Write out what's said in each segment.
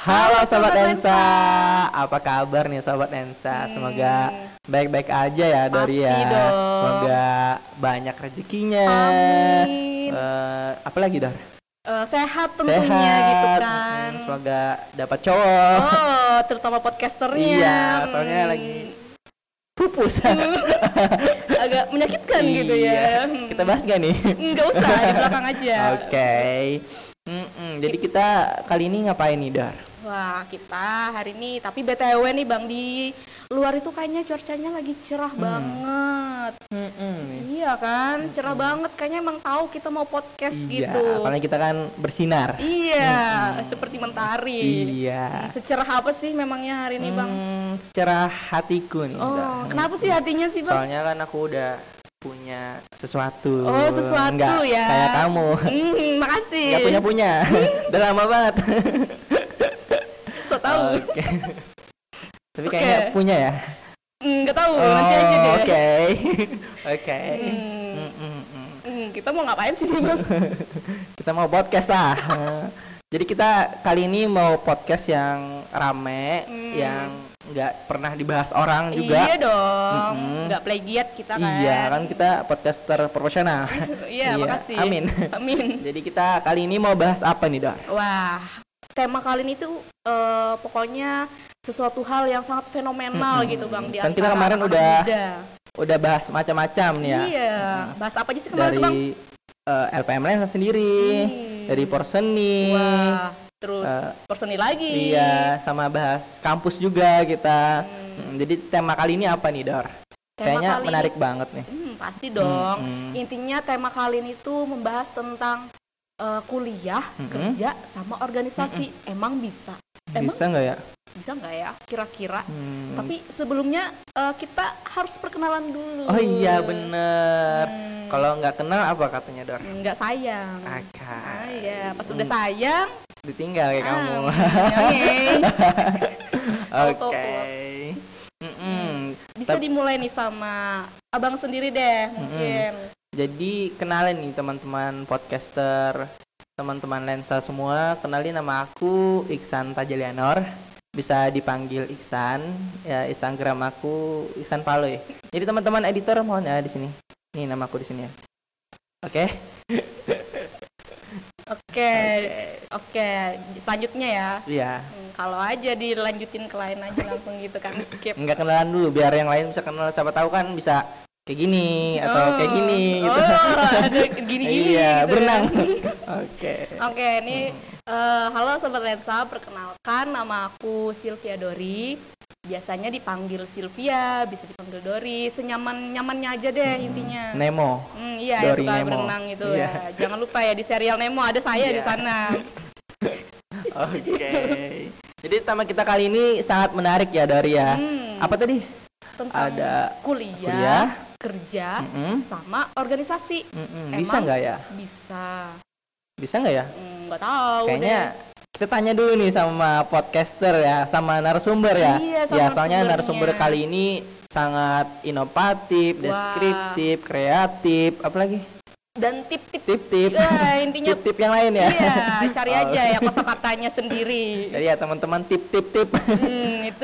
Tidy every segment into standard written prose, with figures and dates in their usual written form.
Halo Sobat Ensa, apa kabar nih Sobat Ensa? Semoga baik-baik aja ya Dori ya. Semoga banyak rezekinya. Amin. Apalagi Dor? Sehat tentunya gitu kan. Semoga dapat cowok. Oh, terutama podcasternya. Iya, soalnya lagi pupus. Agak menyakitkan gitu ya. Kita bahas gak nih? Nggak usah, di belakang aja. Oke. Jadi kita kali ini ngapain nih Dar? Wah, kita hari ini, tapi BTW nih Bang, di luar itu kayaknya cuacanya lagi cerah banget. Iya kan, cerah banget, kayaknya emang tahu kita mau podcast gitu. Soalnya kita kan bersinar. Iya, seperti mentari. Iya. Secerah apa sih memangnya hari ini Bang? Secara hatiku nih. Oh, kenapa sih hatinya sih Bang? Soalnya kan aku udah punya sesuatu. Oh, sesuatu Nggak ya. kayak kamu. Makasih. Nggak punya. Udah lama banget. So tahu. Oke. Tapi kayaknya punya ya. Nggak tahu, nanti aja deh. Oke. Kita mau ngapain sih Bang? Kita mau podcast lah. Jadi kita kali ini mau podcast yang rame, yang nggak pernah dibahas orang juga. Iya dong, nggak plagiat kita kan. Iya kan, kita podcaster profesional. Iya, makasih. Amin. Jadi kita kali ini mau bahas apa nih Dar? Wah, tema kali ini tuh pokoknya sesuatu hal yang sangat fenomenal gitu Bang. Kan kita kemarin udah bahas macam-macam nih ya. Iya, bahas apa aja sih kemarin tuh Bang? LPM Lensa sendiri, dari Porseni. Wah, terus Porseni lagi. Iya, sama bahas kampus juga kita. Jadi tema kali ini apa nih Dor? Kayaknya menarik banget nih. Pasti dong. Intinya tema kali ini tuh membahas tentang kuliah, kerja, sama organisasi. Emang bisa? Bisa nggak ya? Bisa nggak ya? Kira-kira. Tapi sebelumnya kita harus perkenalan dulu. Oh iya bener. Kalau nggak kenal apa katanya Dor? Nggak sayang. Iya, pas udah sayang ditinggal kayak kamu. Oke. Bisa dimulai nih sama abang sendiri deh mungkin. Jadi kenalin nih teman-teman podcaster, teman-teman Lensa semua, kenalin nama aku Iksan Tajalianor. Bisa dipanggil Iksan. Ya, Instagram aku Iksan Paloy. Jadi teman-teman editor mohon ya di sini. Ini nama aku di sini ya. Oke. Selanjutnya ya. Iya. Kalau aja dilanjutin ke lain aja langsung gitu kan, skip. Enggak, kenalan dulu biar yang lain bisa kenal, siapa tahu kan bisa kayak gini atau kayak gini gitu. Ada gini-gini. Iya, gitu berenang. Oke, ini halo Sobat Lensa, perkenalkan nama aku Sylvia Dori. Biasanya dipanggil Sylvia, bisa dipanggil Dori, senyaman-nyamannya aja deh intinya. Nemo. Iya, Dori suka Nemo. berenang gitu ya. Jangan lupa ya di serial Nemo ada saya di sana. Oke. Jadi tema kita kali ini sangat menarik ya Dori ya. Apa tadi? Tentang ada kuliah, kerja, sama organisasi. Bisa nggak ya? Bisa nggak ya? Nggak tahu. Kayaknya kita tanya dulu nih sama podcaster ya, sama narasumber ya. Iya, ya soalnya narasumber kali ini sangat inovatif, deskriptif, kreatif, apalagi? Dan tip-tip. Ya, intinya tip yang lain ya. Iya, cari aja ya kosakatanya sendiri. Jadi ya teman-teman tip. Itu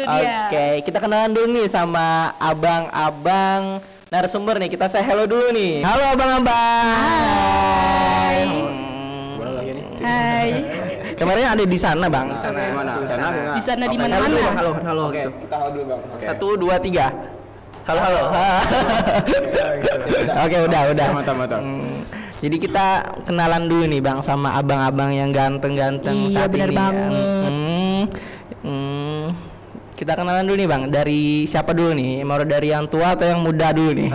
dia. Oke, kita kenalan dulu nih sama abang-abang narasumber nih. Kita say hello dulu nih. Halo abang-abang. Hai. Hai. Kemarin ada di sana bang. Di sana mana? Di sana di mana-mana. Halo. Oke, kita halo dulu bang. 1, 2, 3. Halo. Oke, udah. Mantap. Jadi kita kenalan dulu nih bang sama abang-abang yang ganteng-ganteng saat bener ini. banget. Kita kenalan dulu nih bang. Dari siapa dulu nih? Mau dari yang tua atau yang muda dulu nih?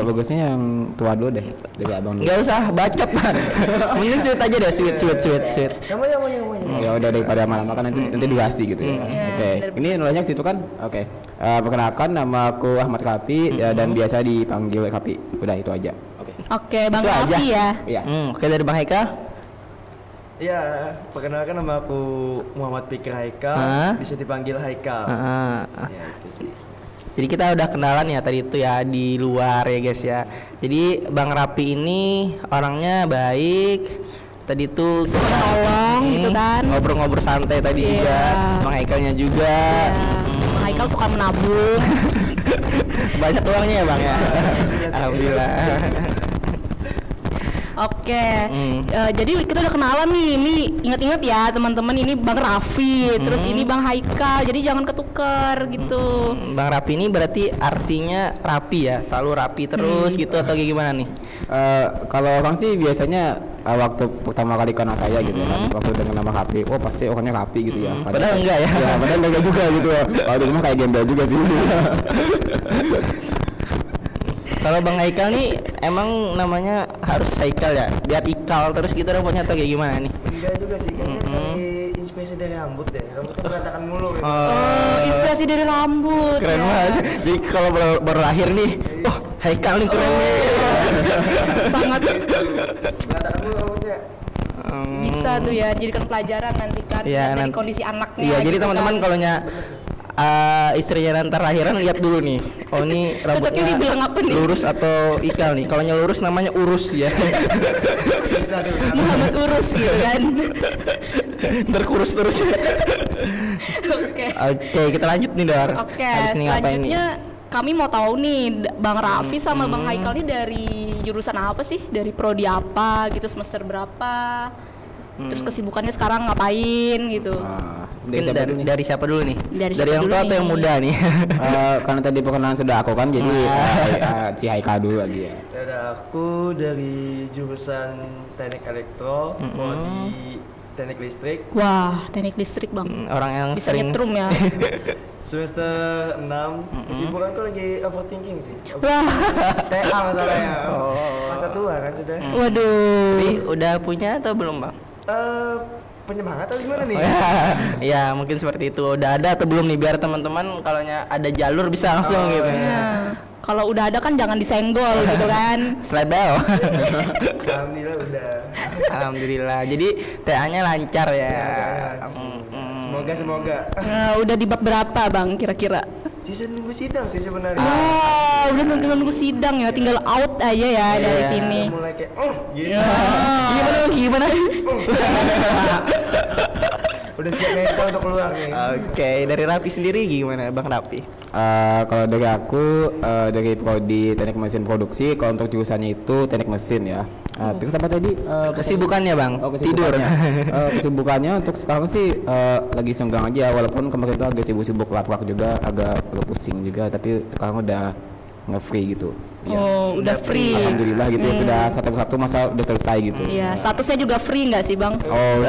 Bagusnya yang tua dulu deh, dari abang dulu. Gak usah bacot bang. Mending sweet aja deh, sweet. Kamu. Ya udah daripada lama-lama kan nanti durasi gitu ya. Oke. Ini nolanya situ kan? Oke. Perkenalkan nama aku Ahmad Kapi dan biasa dipanggil Kapi. Udah itu aja. Oke, Bang Kapi ya. Iya. Oke, dari Bang Haikal. Iya, perkenalkan nama aku Muhammad Fikri Haikal, bisa dipanggil Haikal. Ya, itu sih. Jadi kita udah kenalan ya tadi itu ya di luar ya guys ya. Jadi Bang Rapi ini orangnya baik, tadi tuh suka tolong gitu kan. Ngobrol-ngobrol santai tadi juga. Bang Haikalnya juga. Bang Haikal suka menabung. Banyak uangnya ya Bang ya. Alhamdulillah. Oke, jadi kita udah kenalan nih. Ini ingat-ingat ya teman-teman, ini Bang Raffi, terus ini Bang Haikal. Jadi jangan ketuker gitu. Bang Raffi ini berarti artinya rapi ya, selalu rapi terus gitu atau kayak gimana nih? Kalau orang sih biasanya waktu pertama kali kenal saya gitu kan, waktu dengan nama Raffi, oh pasti orangnya rapi gitu ya. Padahal enggak ya? Ya, padahal enggak juga gitu ya. Kalau dulu mah kayak gembel juga sih. Kalau Bang Haikal nih emang namanya harus Haikal ya? Biar Ikal terus gitu rambutnya atau kayak gimana nih? Enggak juga sih, kayaknya dari inspirasi dari rambut deh. Rambutnya berantakan mulu gitu. Inspirasi dari rambut. Keren ya. banget. Jadi kalau baru lahir nih, wah Haikal nih keren nih. Sangat Berantakan mulu rambutnya. bisa tuh ya, jadikan pelajaran nanti kan Iya, dari nanti- kondisi anaknya. Iya, jadi gitu teman-teman kan. kalau istrinya nanti lahiran lihat dulu nih. Oh ini Cocoknya dibilang apa rambutnya nih? lurus atau Ikal nih. Kalau lurus namanya urus ya. Bisa tuh. Muhammad Urus gitu kan. Terkurus terus. Oke. Oke, kita lanjut nih Dor. Oke, Habis ini ngapain nih? selanjutnya kami mau tahu nih Bang Raffi sama Bang Haikal ini dari jurusan apa sih? Dari prodi apa gitu, semester berapa? Terus kesibukannya sekarang ngapain gitu? Mungkin dari siapa dulu nih? Dari siapa yang dulu tua atau yang nih? muda nih? Karena tadi perkenalan sudah aku kan, jadi si Haikal dulu lagi ya. Ada aku dari jurusan Teknik Elektro, prodi Teknik Listrik, Wah, teknik listrik Bang. Orang yang Bisa sering nyetrum ya. semester 6. Kesibukanku lagi overthinking sih. Wah, TA masalahnya. Masa tua kan sudah. waduh. Tapi udah punya atau belum Bang? Penyemangat atau gimana nih? Ya mungkin seperti itu. Udah ada atau belum nih biar teman-teman kalau ada jalur bisa langsung gitu. Nah, kalau udah ada kan jangan disenggol gitu kan. Slebel. Alhamdulillah udah. Alhamdulillah. Jadi TA-nya lancar ya. Semoga. Nah, udah di bab berapa Bang kira-kira? Sisa nunggu sidang sih sebenarnya. Oh, udah nunggu sidang ya, tinggal out aja ya dari sini. Udah mulai kayak gitu. Gimana? Udah siap mental untuk keluar nih. Oke, dari Rapi sendiri gimana Bang Rapi? Kalau dari aku dari prodi teknik mesin produksi, kalau untuk jurusannya itu teknik mesin ya. Terus apa tadi? Kesibukannya Bang? Tidur. Kesibukannya untuk sekarang sih lagi senggang aja, walaupun kemarin itu agak sibuk-sibuk laprak juga, agak pusing juga, tapi sekarang udah nge-free gitu. Ya. Oh, udah free. Alhamdulillah gitu ya, sudah satu-satu masa udah selesai gitu. Iya, statusnya juga free nggak sih Bang? Oh,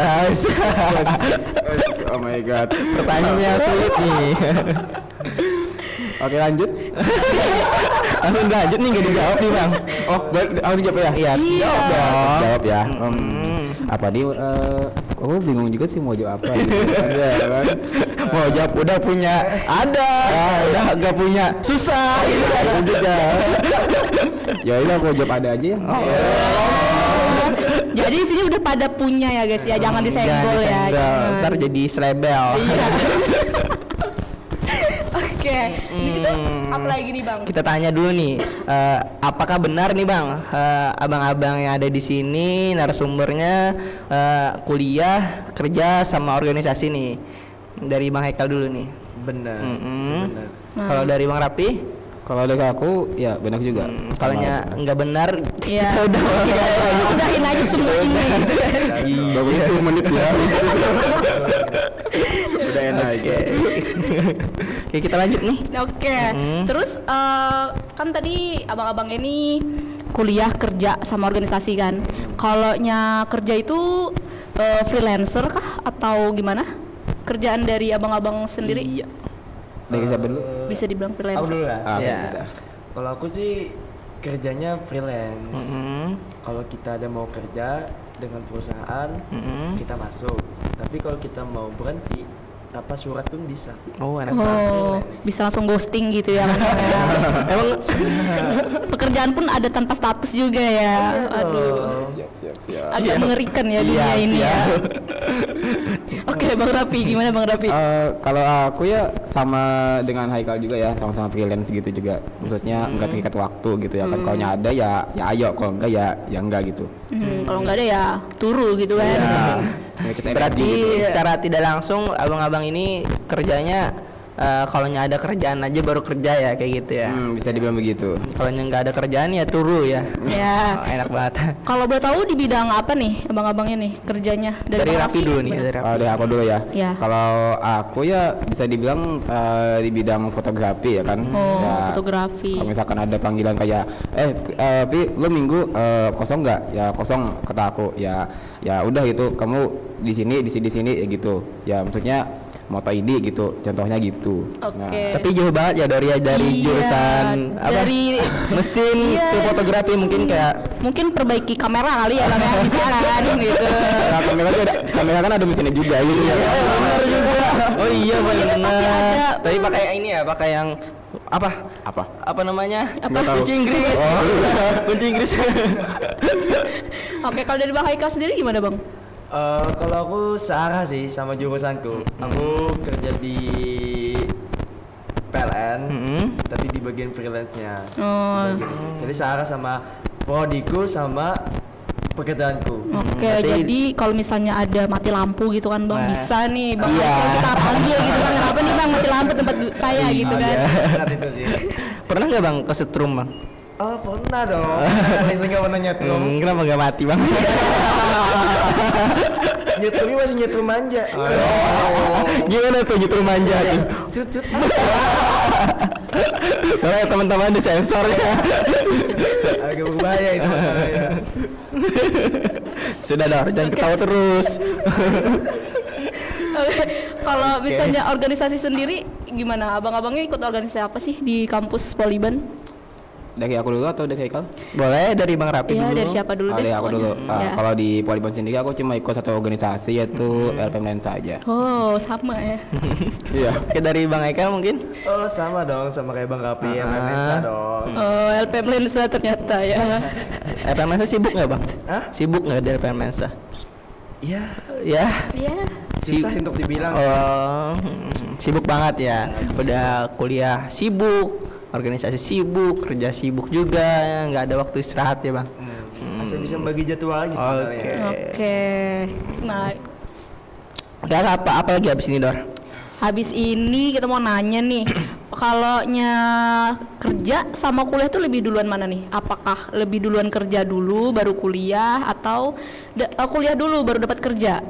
oh my god. Pertanyaannya sulit nih. Oke, lanjut. Langsung lanjut nih nggak dijawab nih Bang. Oh, harus jawab ya? Iya, jawab dong. Jawab ya. Apa nih? Aku bingung juga sih mau jawab apa. Gitu. Ada kan? Mau jawab udah punya ada, udah nggak punya susah. Ya udah mau jawab ada aja ya. Jadi di sini udah pada punya ya guys ya, jangan disenggol ya. Jangan. Ntar jadi slebel. Iya. Oke, ini kita apa lagi nih Bang? Kita tanya dulu nih, apakah benar nih Bang, abang-abang yang ada di sini narasumbernya kuliah, kerja sama organisasi nih? Dari Bang Haikal dulu nih. Benar. Benar. Kalau dari Bang Rapi? Kalau dari aku ya benar juga. Kalau nggak benar, Iya. kita Udahin aja semua ini. Baru 10 menit ya. Udah enak. Oke, kita lanjut nih. Oke, terus kan tadi abang-abang ini kuliah, kerja sama organisasi kan. Kalau kerja itu freelancer kah atau gimana? Kerjaan dari abang-abang sendiri? Iya. Dari siapa dulu? Bisa dibilang Aku freelancer. dulu lah. Oke, Ya. bisa. Kalau aku sih kerjanya freelance. Kalau kita ada mau kerja dengan perusahaan, kita masuk. Tapi kalau kita mau berhenti, tanpa surat pun bisa. Oh, enak bisa langsung ghosting gitu ya. Emang pekerjaan pun ada tanpa status juga ya. Aduh. Siap. Agak mengerikan ya dunia ini ya. Oke, Bang Rapi, gimana Bang Rapi? Kalau aku ya sama dengan Haikal juga ya, sama-sama freelance gitu juga. Maksudnya enggak terikat waktu gitu ya kan. Kalau ada ya ayo, kalau enggak ya enggak gitu. Kalau enggak ada ya turu gitu kan. Berarti secara tidak langsung abang-abang ini kerjanya kalau ada kerjaan aja baru kerja ya kayak gitu ya. Bisa dibilang begitu. Kalau nggak ada kerjaan ya turu ya. Ya. Enak banget. Kalau boleh tahu di bidang apa nih abang-abangnya nih kerjanya? Dari Rapi dulu nih. Dari aku dulu ya. Ya. Kalau aku ya bisa dibilang di bidang fotografi ya kan. Ya, fotografi. Kalau misalkan ada panggilan kayak Pi, lu minggu kosong nggak? Ya kosong, kata aku. Ya udah gitu. Kamu di sini ya gitu. Ya maksudnya moto ID gitu, contohnya gitu. Oke. Tapi jauh banget ya dari jurusan dari mesin ke fotografi mungkin perbaiki kamera kali ya Bang ya, bisa kan gitu. Nah, kamera kan ada mesinnya juga gitu ya. Benar juga. Oh iya benar. Tapi pakai ini ya, pakai yang apa? Apa namanya? Kunci Inggris. Kunci Inggris. Oke, kalau dari Bang Haikal sendiri gimana Bang? Kalau aku searah sih sama jurusanku. Aku kerja di PLN, tapi di bagian freelance-nya. Jadi searah sama prodiku sama pekerjaanku. Oke, jadi kalau misalnya ada mati lampu gitu kan Bang, bisa nih Bang kita panggil gitu kan. Kenapa nih Bang mati lampu tempat saya gitu kan. Pernah nggak Bang kesetrum Bang? Oh pernah dong. Bisa nggak pernah nyetrum? Kenapa nggak mati Bang? Nyetrumnya masih nyetrum manja. Gimana tuh nyetrum manja tuh? Kalau teman-teman di sensor ya. Agak berbahaya itu. Sudah dong, jangan ketawa terus. Oke, kalau misalnya organisasi sendiri gimana? Abang-abangnya ikut organisasi apa sih di kampus Poliban? Dari aku dulu atau dari Haikal? Boleh dari Bang Rapi dulu. Dari siapa dulu deh? Dari aku dulu. Kalau di Poliban sendiri aku cuma ikut satu organisasi yaitu LPM Lensa aja. Oh, sama ya. Iya. Dari Bang Haikal mungkin? Oh, sama dong, sama kayak Bang Rapi yang Lensa dong. Oh, LPM Lensa ternyata ya. LPM Lensa sibuk nggak Bang? Hah? Sibuk nggak di LPM Lensa? Iya. Ya. Iya. Susah untuk dibilang. Oh, sibuk banget ya. Udah kuliah sibuk, organisasi sibuk, kerja sibuk juga, nggak ada waktu istirahat ya Bang. Saya bisa bagi jadwal lagi sebenarnya. Oke. Nah, udah apa lagi habis ini Dor? habis ini kita mau nanya nih, kalau kerja sama kuliah tuh lebih duluan mana nih? Apakah lebih duluan kerja dulu baru kuliah atau kuliah dulu baru dapat kerja?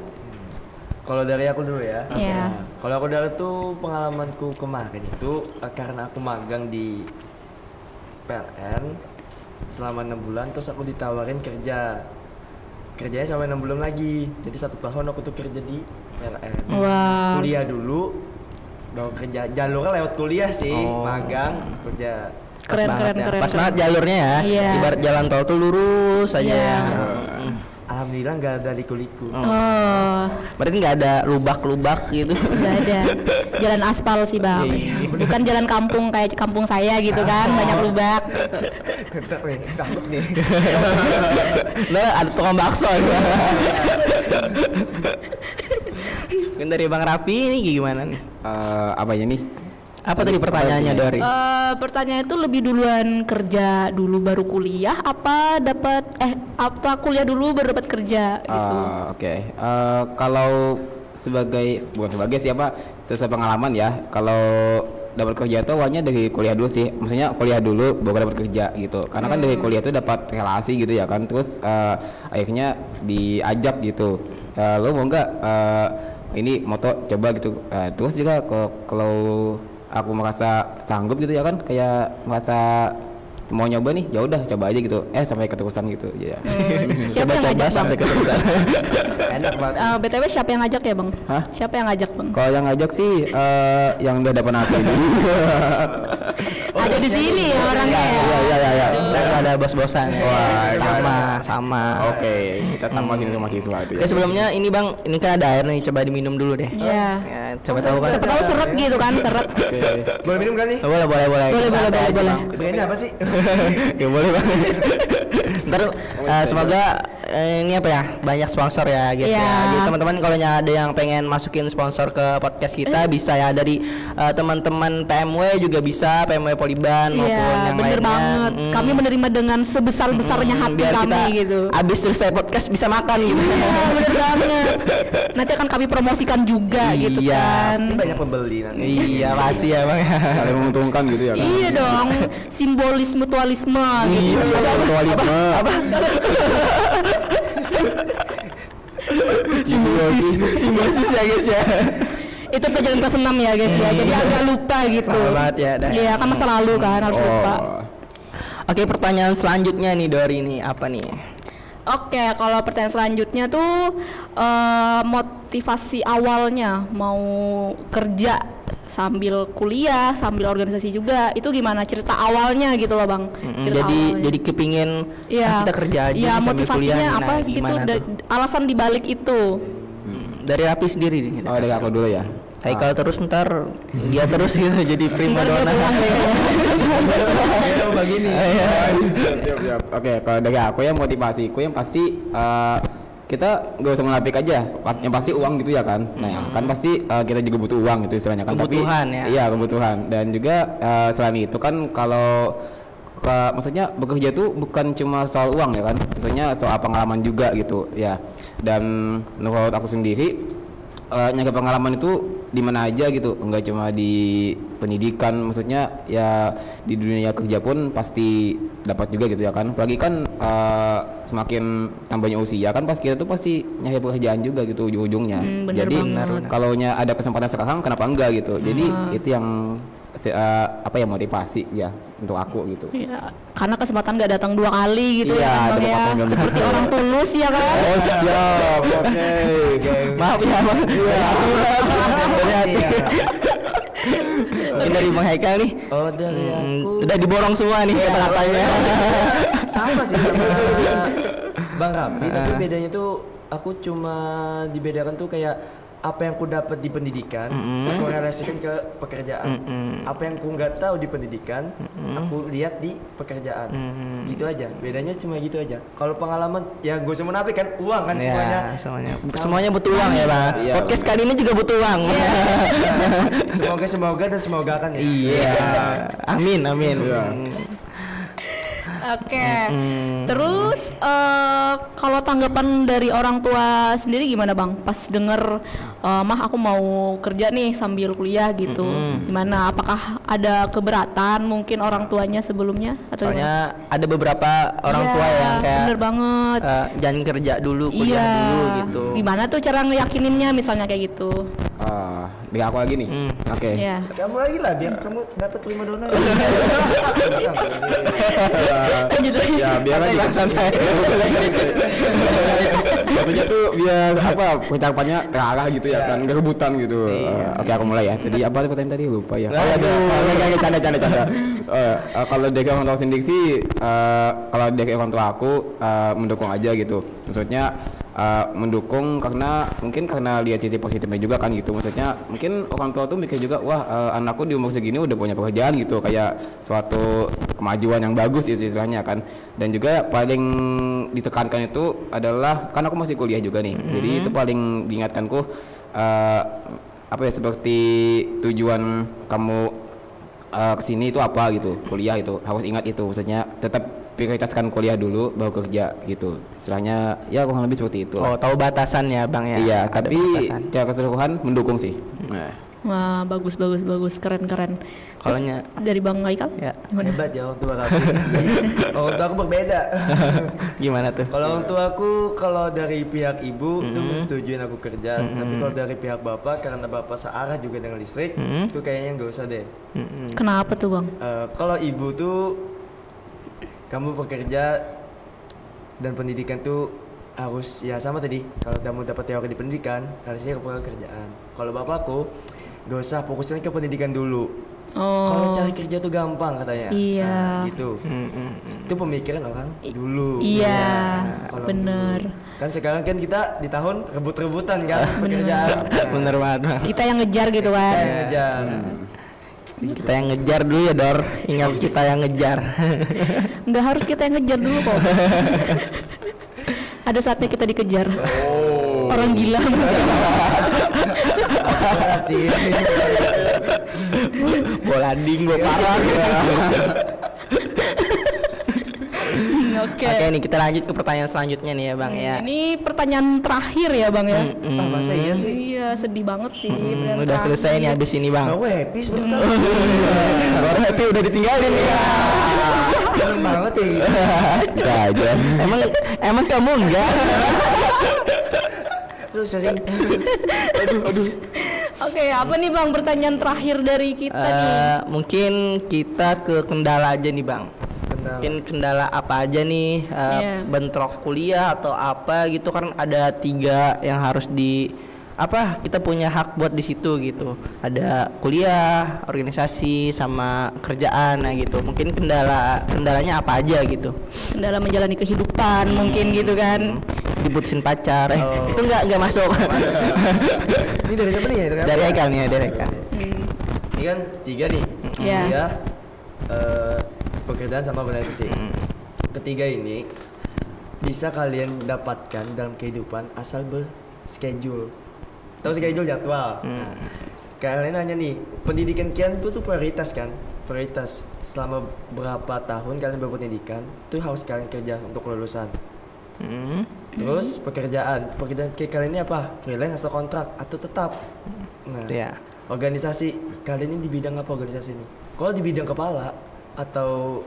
Kalau dari aku dulu ya. Iya. Kalau aku dari tuh pengalamanku kemarin itu karena aku magang di PLN selama 6 bulan, terus aku ditawarin kerjanya sampai 6 bulan lagi. Jadi 1 tahun aku tuh kerja di PLN. Wow. Kuliah dulu, baru kerja. Jalurnya lewat kuliah sih, magang, kerja. Keren. Pas banget jalurnya ya. Iya. Ibarat jalan tol tuh lurus aja. Iya. Alhamdulillah nggak ada liku-liku. Oh, Berarti nggak ada lubak-lubak gitu. nggak ada. Jalan aspal sih Bang. Bukan jalan kampung kayak kampung saya gitu kan, banyak lubak. Takut nih. Nah, ada tukang bakso. Mungkin dari Bang Rapi ini gimana nih? Apanya nih? Apa tadi pertanyaannya Dori? Pertanyaan itu lebih duluan kerja dulu baru kuliah apa kuliah dulu baru dapat kerja gitu. Oke. Kalau bukan sebagai siapa sesuai pengalaman ya. Kalau dapat kerja itu awalnya dari kuliah dulu sih. Maksudnya kuliah dulu baru dapat kerja gitu. Karena kan dari kuliah itu dapat relasi gitu ya kan. Terus akhirnya diajak gitu. Lo mau nggak ini moto coba gitu. Terus juga kalau aku merasa sanggup gitu ya kan, kayak merasa mau nyoba nih, ya udah coba aja gitu. Sampai keterusan gitu ya. Siapa yang ngajak sampai keterusan. Enak banget. BTW siapa yang ngajak ya Bang? Hah? Siapa yang ngajak Bang? Kalau yang ngajak sih yang udah dapat aku ini. Ada di sini ya orangnya ya. Iya. Kita nggak ada bos-bosan ya. Wah, sama. Oke, kita sama sini sama siswa itu Oke, ya. sebelumnya ini Bang, ini kan ada air nih, coba diminum dulu deh. Iya. Ya, coba tahu kan. Siapa tahu seret gitu kan, seret. Oke. Boleh minum kan nih? Boleh. Santai aja, Bang. Brandnya apa sih? Ya boleh Bang. Ntar semoga ini apa ya, banyak sponsor ya gitu Iya. ya. Jadi teman-teman kalau ada yang pengen masukin sponsor ke podcast kita bisa ya, dari teman-teman PMW juga bisa, PMW Poliban maupun Iya, yang bener lainnya. banget. Kami menerima dengan sebesar-besarnya hati Biar kami kita gitu. abis selesai podcast bisa makan gitu. Iya, bener banget. Nanti akan kami promosikan juga gitu Iya. kan. Pasti banyak pembeli nanti. Iya pasti ya Bang. Saling menguntungkan gitu ya kan. Iya dong, simbolis mutualisme gitu. Iya, mutualisme. Simbiosis ya guys ya. Itu pelajaran kelas 6 ya guys ya. Jadi agak lupa gitu. Parah banget ya, dah. Iya, kan masa lalu kan harus lupa. Oh. Oke, pertanyaan selanjutnya nih Dori, nih apa nih? Oke, kalau pertanyaan selanjutnya tuh motivasi awalnya mau kerja sambil kuliah, sambil organisasi juga, itu gimana cerita awalnya gitu loh Bang? Cerita awalnya. Jadi kepingin Iya. kita kerja aja Iya, nih sambil motivasinya kuliah. apa gitu, gimana tuh? alasan dibalik itu. Dari Rapi sendiri nih. Oh, dari aku dulu ya. Haikal terus ntar dia terus gitu jadi prima Ntar dia donna. pulang kayaknya. Begini. Siap. Oke, kalau dari aku ya motivasiku yang pasti kita gak usah menapik aja, yang pasti uang gitu ya kan. Nah, kan pasti kita juga butuh uang gitu istilahnya kan. Kebutuhan Tapi, ya. Iya, kebutuhan. Dan juga selain itu kan kalau maksudnya bekerja itu bukan cuma soal uang ya kan, maksudnya soal pengalaman juga gitu ya. Dan menurut aku sendiri nyari pengalaman itu di mana aja gitu, enggak cuma di pendidikan, maksudnya ya di dunia kerja pun pasti dapat juga gitu ya kan. Apalagi kan semakin tambahnya usia kan pas kita tuh pasti nyari pekerjaan juga gitu ujung-ujungnya. Bener Jadi banget. kalau ada kesempatan sekarang kenapa enggak gitu. Jadi itu yang apa ya, motivasi ya untuk aku gitu. Iya, karena kesempatan gak datang 2 kali gitu Iya, ya, ada Bang ya. kesempatan yang Seperti begitu. orang tulus ya kan. Oh siap, oke. Maaf ya Bang. Dari hati. Mungkin dari Bang Haikal nih. Oh, dari aku Udah diborong semua nih kata-katanya. sama sih sama Bang Rapi, tapi bedanya tuh aku cuma dibedakan tuh kayak apa yang ku dapat di pendidikan aku relasikan ke pekerjaan. Apa yang ku nggak tahu di pendidikan aku lihat di pekerjaan. Gitu aja, bedanya cuma gitu aja. Kalau pengalaman ya gue semua napi kan uang kan semuanya. Ya, semuanya butuh uang ya Bang. Iya, Podcast kali ini juga butuh uang. Semoga dan semoga kan ya. Iya. Amin. Iya. Oke. Terus kalau tanggapan dari orang tua sendiri gimana Bang? Pas denger mah aku mau kerja nih sambil kuliah gitu. Gimana? Apakah ada keberatan mungkin orang tuanya sebelumnya atau gimana? Soalnya ada beberapa orang Iya, tua yang kayak bener banget. jangan kerja dulu, kuliah Iya. dulu gitu. Gimana tuh cara ngeyakininnya misalnya kayak gitu? Dari aku lagi nih. Oke. Iya. Kamu lagi lah biar kamu dapat prima donna. Ya biar aja Santai. Maksudnya tuh biar apa percakapannya terarah gitu ya kan, gak rebutan gitu. Oke, aku mulai ya. Jadi apa tuh pertanyaan tadi lupa ya. Aduh, canda. Kalau dari orang tua sendiri sih, kalau dari orang tua aku mendukung aja gitu. Maksudnya mendukung karena lihat sisi positifnya juga kan gitu. Maksudnya mungkin orang tua tuh mikir juga, wah anakku di umur segini udah punya pekerjaan gitu, kayak suatu kemajuan yang bagus istilahnya kan. Dan juga paling ditekankan itu adalah kan aku masih kuliah juga nih. Jadi itu paling diingatkanku apa ya, seperti tujuan kamu kesini itu apa gitu, kuliah itu harus ingat itu. Maksudnya tetap prioritaskan kuliah dulu baru kerja gitu. Istilahnya ya kurang lebih seperti itu. Oh, tahu batasan ya Bang ya. Iya, Ada tapi batasan. secara keseluruhan mendukung sih. Nah. Wah, bagus, keren. Kalau Terus dari Bang Haikal? ya Hebat ya orang tua Rapi. Orang tua aku berbeda. gimana tuh? Kalau orang tua aku, kalau dari pihak ibu itu menyetujuin aku kerja, tapi kalau dari pihak bapak karena bapak searah juga dengan listrik, itu kayaknya nggak usah deh. Kenapa tuh Bang? Kalau ibu tuh kamu bekerja dan pendidikan tuh harus ya sama tadi. Kalau kamu dapat teori di pendidikan, harusnya ke pekerjaan. Kalau bapakku, gak usah fokusnya ke pendidikan dulu. Kalau cari kerja tuh gampang katanya. Iya. Nah, gitu. Itu pemikiran orang dulu. Iya, Kalau bener. dulu. Kan sekarang kan kita di tahun rebut-rebutan kan pekerjaan. Bener banget Bang. Kita yang ngejar gitu kan. Kayak ngejar. Kita yang ngejar dulu ya Dor. Ingat kita yang ngejar. Nggak harus kita yang ngejar dulu kok. Ada saatnya kita dikejar. Orang gila. Bolanding gue parah. Oke. Oke nih kita lanjut ke pertanyaan selanjutnya nih ya Bang ya. Ini pertanyaan terakhir ya Bang ya. Masa iya sih? Iya, sedih banget sih. pertanyaan Udah terakhir. selesai nih abis ini Bang. Bawa happy sebentar. Baru happy udah ditinggalin nih. Seneng banget ya. Bisa aja. Emang kamu enggak? Lu sering. Oke, apa nih Bang pertanyaan terakhir dari kita nih? Mungkin kita ke kendala aja nih Bang. Kendala. Mungkin kendala apa aja nih Iya. bentrok kuliah atau apa gitu kan ada 3 yang harus kita punya hak buat di situ gitu. Ada kuliah, organisasi sama kerjaan nah gitu. Mungkin kendalanya apa aja gitu. Kendala menjalani kehidupan mungkin gitu kan. Diputusin pacar. Itu enggak masuk. Ini dari siapa nih ya? Dari Haikal nih, dari Haikal. Ini kan 3 nih. Iya. Kuliah, pekerjaan sama organisasi. Ketiga ini bisa kalian dapatkan dalam kehidupan asal berschedule. Tahu schedule jadwal. Kalian nanya nih, pendidikan kalian tuh prioritas kan? Prioritas. Selama berapa tahun kalian berpendidikan, tuh harus kalian kerja untuk kelulusan. Terus pekerjaan kayak kalian ini apa? Freelance atau kontrak atau tetap? Nah, Iya. organisasi kalian ini di bidang apa organisasi ini? Kalau di bidang kepala atau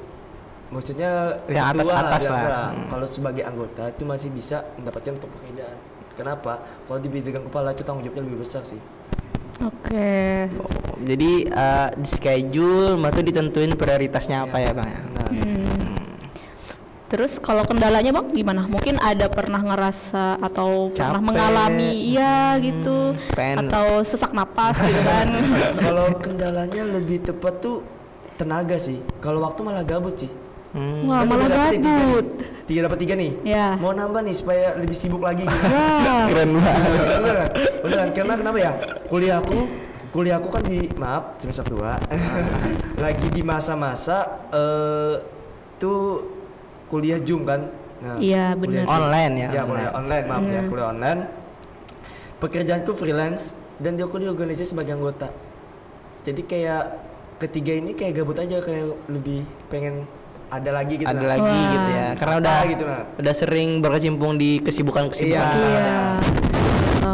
maksudnya Yang ketua atas-atas biasa. lah. Kalau sebagai anggota itu masih bisa mendapatkan untuk pekerjaan. Kenapa? Kalau di bidang kepala itu tanggung jawabnya lebih besar sih. Oke. Jadi di schedule itu ditentuin prioritasnya apa ya Bang ya? Nah, Terus kalau kendalanya Bang gimana? Mungkin ada pernah ngerasa atau pernah Capek. mengalami gitu pengen- atau sesak napas gitu kan. kalau kendalanya lebih tepat tuh tenaga sih. Kalau waktu malah gabut sih. Wah, Kan malah udah dapet nih gabut. tiga dapat 3 nih. Ya. Mau nambah nih supaya lebih sibuk lagi gitu. Wah. Keren banget. Beneran, karena kenapa ya? Kuliahku kan di semester 2. Lagi di masa-masa tuh kuliah Zoom kan. Nah, Iya, bener. kuliah Zoom. Online ya, Ya, kuliah online, maaf ya, kuliah online. Pekerjaanku freelance dan aku di organisasi sebagai anggota. Jadi kayak ketiga ini kayak gabut aja, kayak lebih pengen ada lagi gitu. Ada nah. lagi Wah. gitu ya. Karena Apa udah gitu, nah. udah sering berkecimpung di kesibukan-kesibukan. Iya.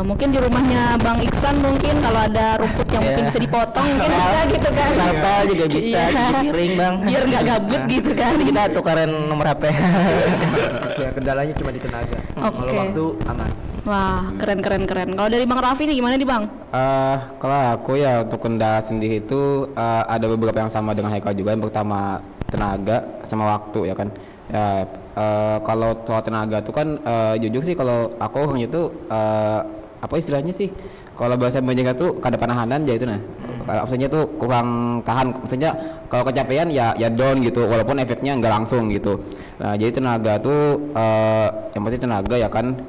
Mungkin di rumahnya Bang Iksan mungkin kalau ada rumput yang mungkin Iya. bisa dipotong mungkin bisa gitu kan. Apa juga bisa Iya. cuci piring Bang. Biar nggak gabut gitu kan. Nanti kita tukaran nomor HP. Ya kendalanya cuma di tenaga. Kalau Oke. waktu aman. Wah, keren. Kalau dari Bang Raffi nih gimana nih Bang? Kalau aku ya untuk kendala sendiri itu ada beberapa yang sama dengan Haikal juga. Yang pertama tenaga sama waktu ya kan. Ya, kalau soal tenaga tuh kan jujur sih kalau aku orangnya tuh apa istilahnya sih? Kalau bahasa Indonesia tuh kada panahanan ya itu nah. Maksudnya tuh kurang tahan. Maksudnya kalau kecapean ya down gitu. Walaupun efeknya nggak langsung gitu. Nah jadi tenaga tuh yang pasti tenaga ya kan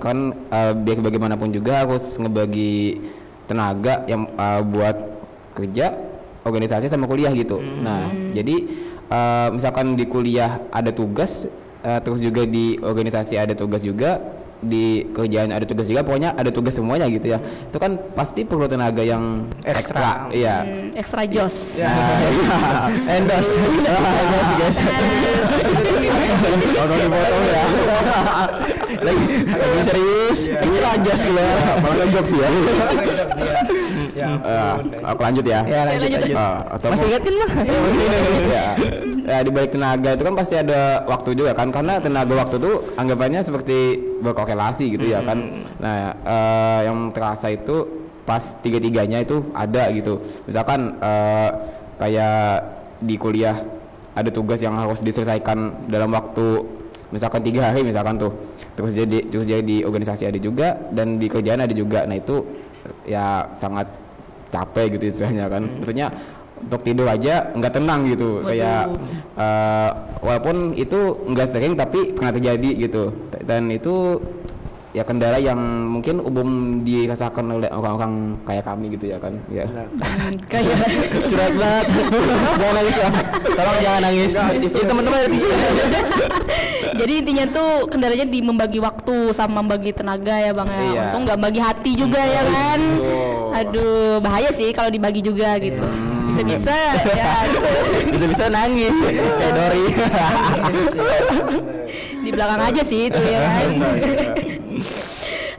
biar bagaimanapun juga harus ngebagi tenaga yang buat kerja, organisasi sama kuliah gitu. Nah jadi misalkan di kuliah ada tugas, terus juga di organisasi ada tugas juga, di kerjaan ada tugas juga, pokoknya ada tugas semuanya gitu ya. Itu kan pasti perlu tenaga yang ekstra. Iya. Ekstra jos. Endorse. Endorse guys. Kalau dipotong ya. Lagi serius. Extra just gitu. Malah jokes ya. Ya. Aku lanjut ya. Ya lanjut lanjut. lanjut. Atau Masih ingat kan Bang? ya di balik tenaga itu kan pasti ada waktu juga kan, karena tenaga waktu tuh anggapannya seperti berkorelasi gitu ya kan. Nah yang terasa itu pas tiga-tiganya itu ada gitu. Misalkan kayak di kuliah ada tugas yang harus diselesaikan dalam waktu misalkan 3 hari misalkan tuh, terus jadi di organisasi ada juga dan di kerjaan ada juga. Nah itu ya sangat capek gitu istilahnya kan. Maksudnya untuk tidur aja nggak tenang gitu. Kayak walaupun itu nggak sering tapi pernah terjadi gitu. Dan itu ya kendala yang mungkin umum dirasakan oleh orang-orang kayak kami gitu ya kan ya. Kayak curhat banget. Jangan nangis Bang. Tolong jangan nangis. Ini teman-teman ada tisu. Jadi intinya tuh kendalanya di membagi waktu sama membagi tenaga ya Bang ya. Iya. Untung nggak bagi hati juga ya kan. Aduh, bahaya sih kalau dibagi juga gitu. Bisa-bisa ya. Bisa-bisa nangis kayak Dori. Di belakang aja sih itu ya kan.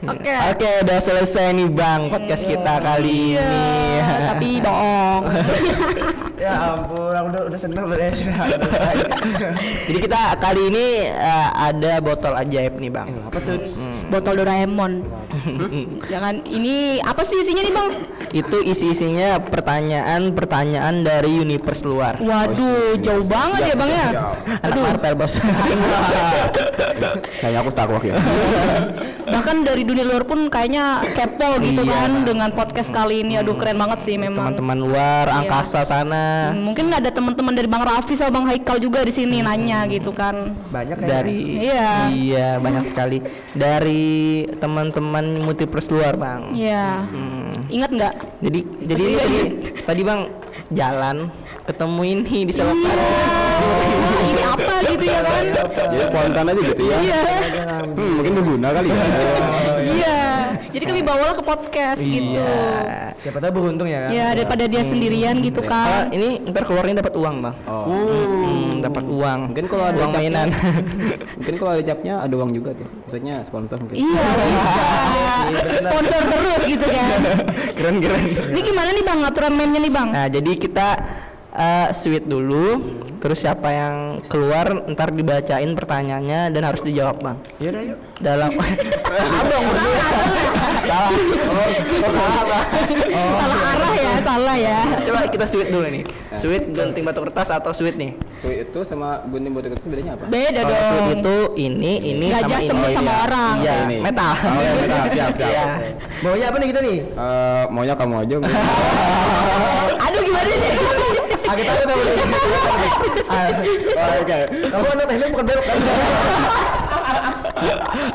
Oke. Oke, udah selesai nih Bang podcast kita kali ini. Tapi bohong. Ya ampun, aku udah seneng udah selesai. Jadi kita kali ini ada botol ajaib nih Bang. Apa tuh? Botol Doraemon. Jangan ini apa sih isinya nih Bang? Itu isi-isinya pertanyaan-pertanyaan dari universe luar. Waduh, jauh banget ya Bang ya. Anak Marvel bos. Saya aku setakwak ya. Bahkan dari dunia luar pun kayaknya kepo gitu Iya. kan dengan podcast kali ini. Aduh keren banget sih memang. Teman-teman luar Iya. angkasa sana. Mungkin ada teman-teman dari Bang Raffi sama Bang Haikal juga di sini nanya gitu kan. Banyak ya. Dari Iya. banyak sekali dari teman-teman multiverse luar Bang. Iya. Ingat nggak? Jadi tadi Bang jalan ketemu ini di Selatan. Ini apa gitu ya kan? Jadi spontan aja gitu ya. Iya. Mungkin berguna kali ya. Iya. Jadi kami bawalah ke podcast gitu. Iya. Siapa tahu beruntung ya kan. Ya daripada dia sendirian gitu kan. Ini ntar keluarnya dapat uang Bang. Dapat uang. Mungkin kalau ada uang capnya- mainan. Mungkin kalau ada capnya ada uang juga tuh. Maksudnya sponsor mungkin. Iya bisa. Sponsor terus gitu kan. Keren. Ini gimana nih Bang aturan mainnya nih Bang? Nah, jadi kita sweet dulu, terus siapa yang keluar ntar dibacain pertanyaannya dan harus dijawab Bang. Iya dah yuk. Dalam abang salah. Salah Bang. Salah arah ya, salah ya. Coba kita sweet dulu nih. Sweet gunting batu kertas atau sweet nih? Sweet itu sama gunting batu kertas bedanya apa? Beda Kalau dong. sweet itu ini Gajah sama semut ini. sama orang. Iya, Ini. metal. Oh ya, siap, siap. Iya. Maunya apa nih kita nih? Maunya kamu aja. Aduh gimana sih? Kita tahu nih. Oke. Kamu anak teknik bukan belok kan?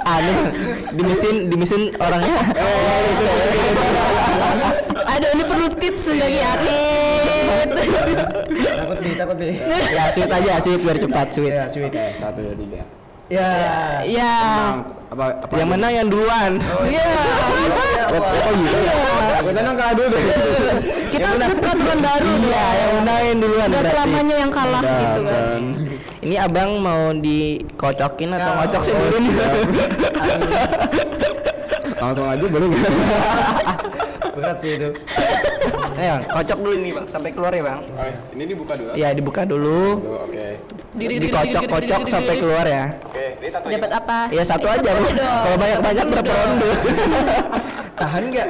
Aneh, di mesin orangnya. Aduh ini perlu tips bagi Atit. Takut nih. Ya, sweet aja, sweet biar cepat, sweet. Ya, sweet. 1, 2, 3. Ya. Ya. Apa? Yang menang yang duluan. Iya. Oh gitu. Gue tenang kalah dulu deh. Kita harus ikut peraturan baru. Iya, yang menang yang duluan. Gak berarti. selamanya yang kalah gitu kan. Ini abang mau dikocokin atau ngocok sih dulu nih? Langsung aja boleh nggak? Berat sih itu. Ayo, kocok dulu nih bang, sampai keluar ya bang. Ini dibuka dulu. Iya dibuka dulu, Oke. dikocok-kocok sampai keluar ya. Oke, ini satu Dapat apa? Iya satu aja bu. Kalau banyak-banyak berapa ronde? Tahan nggak?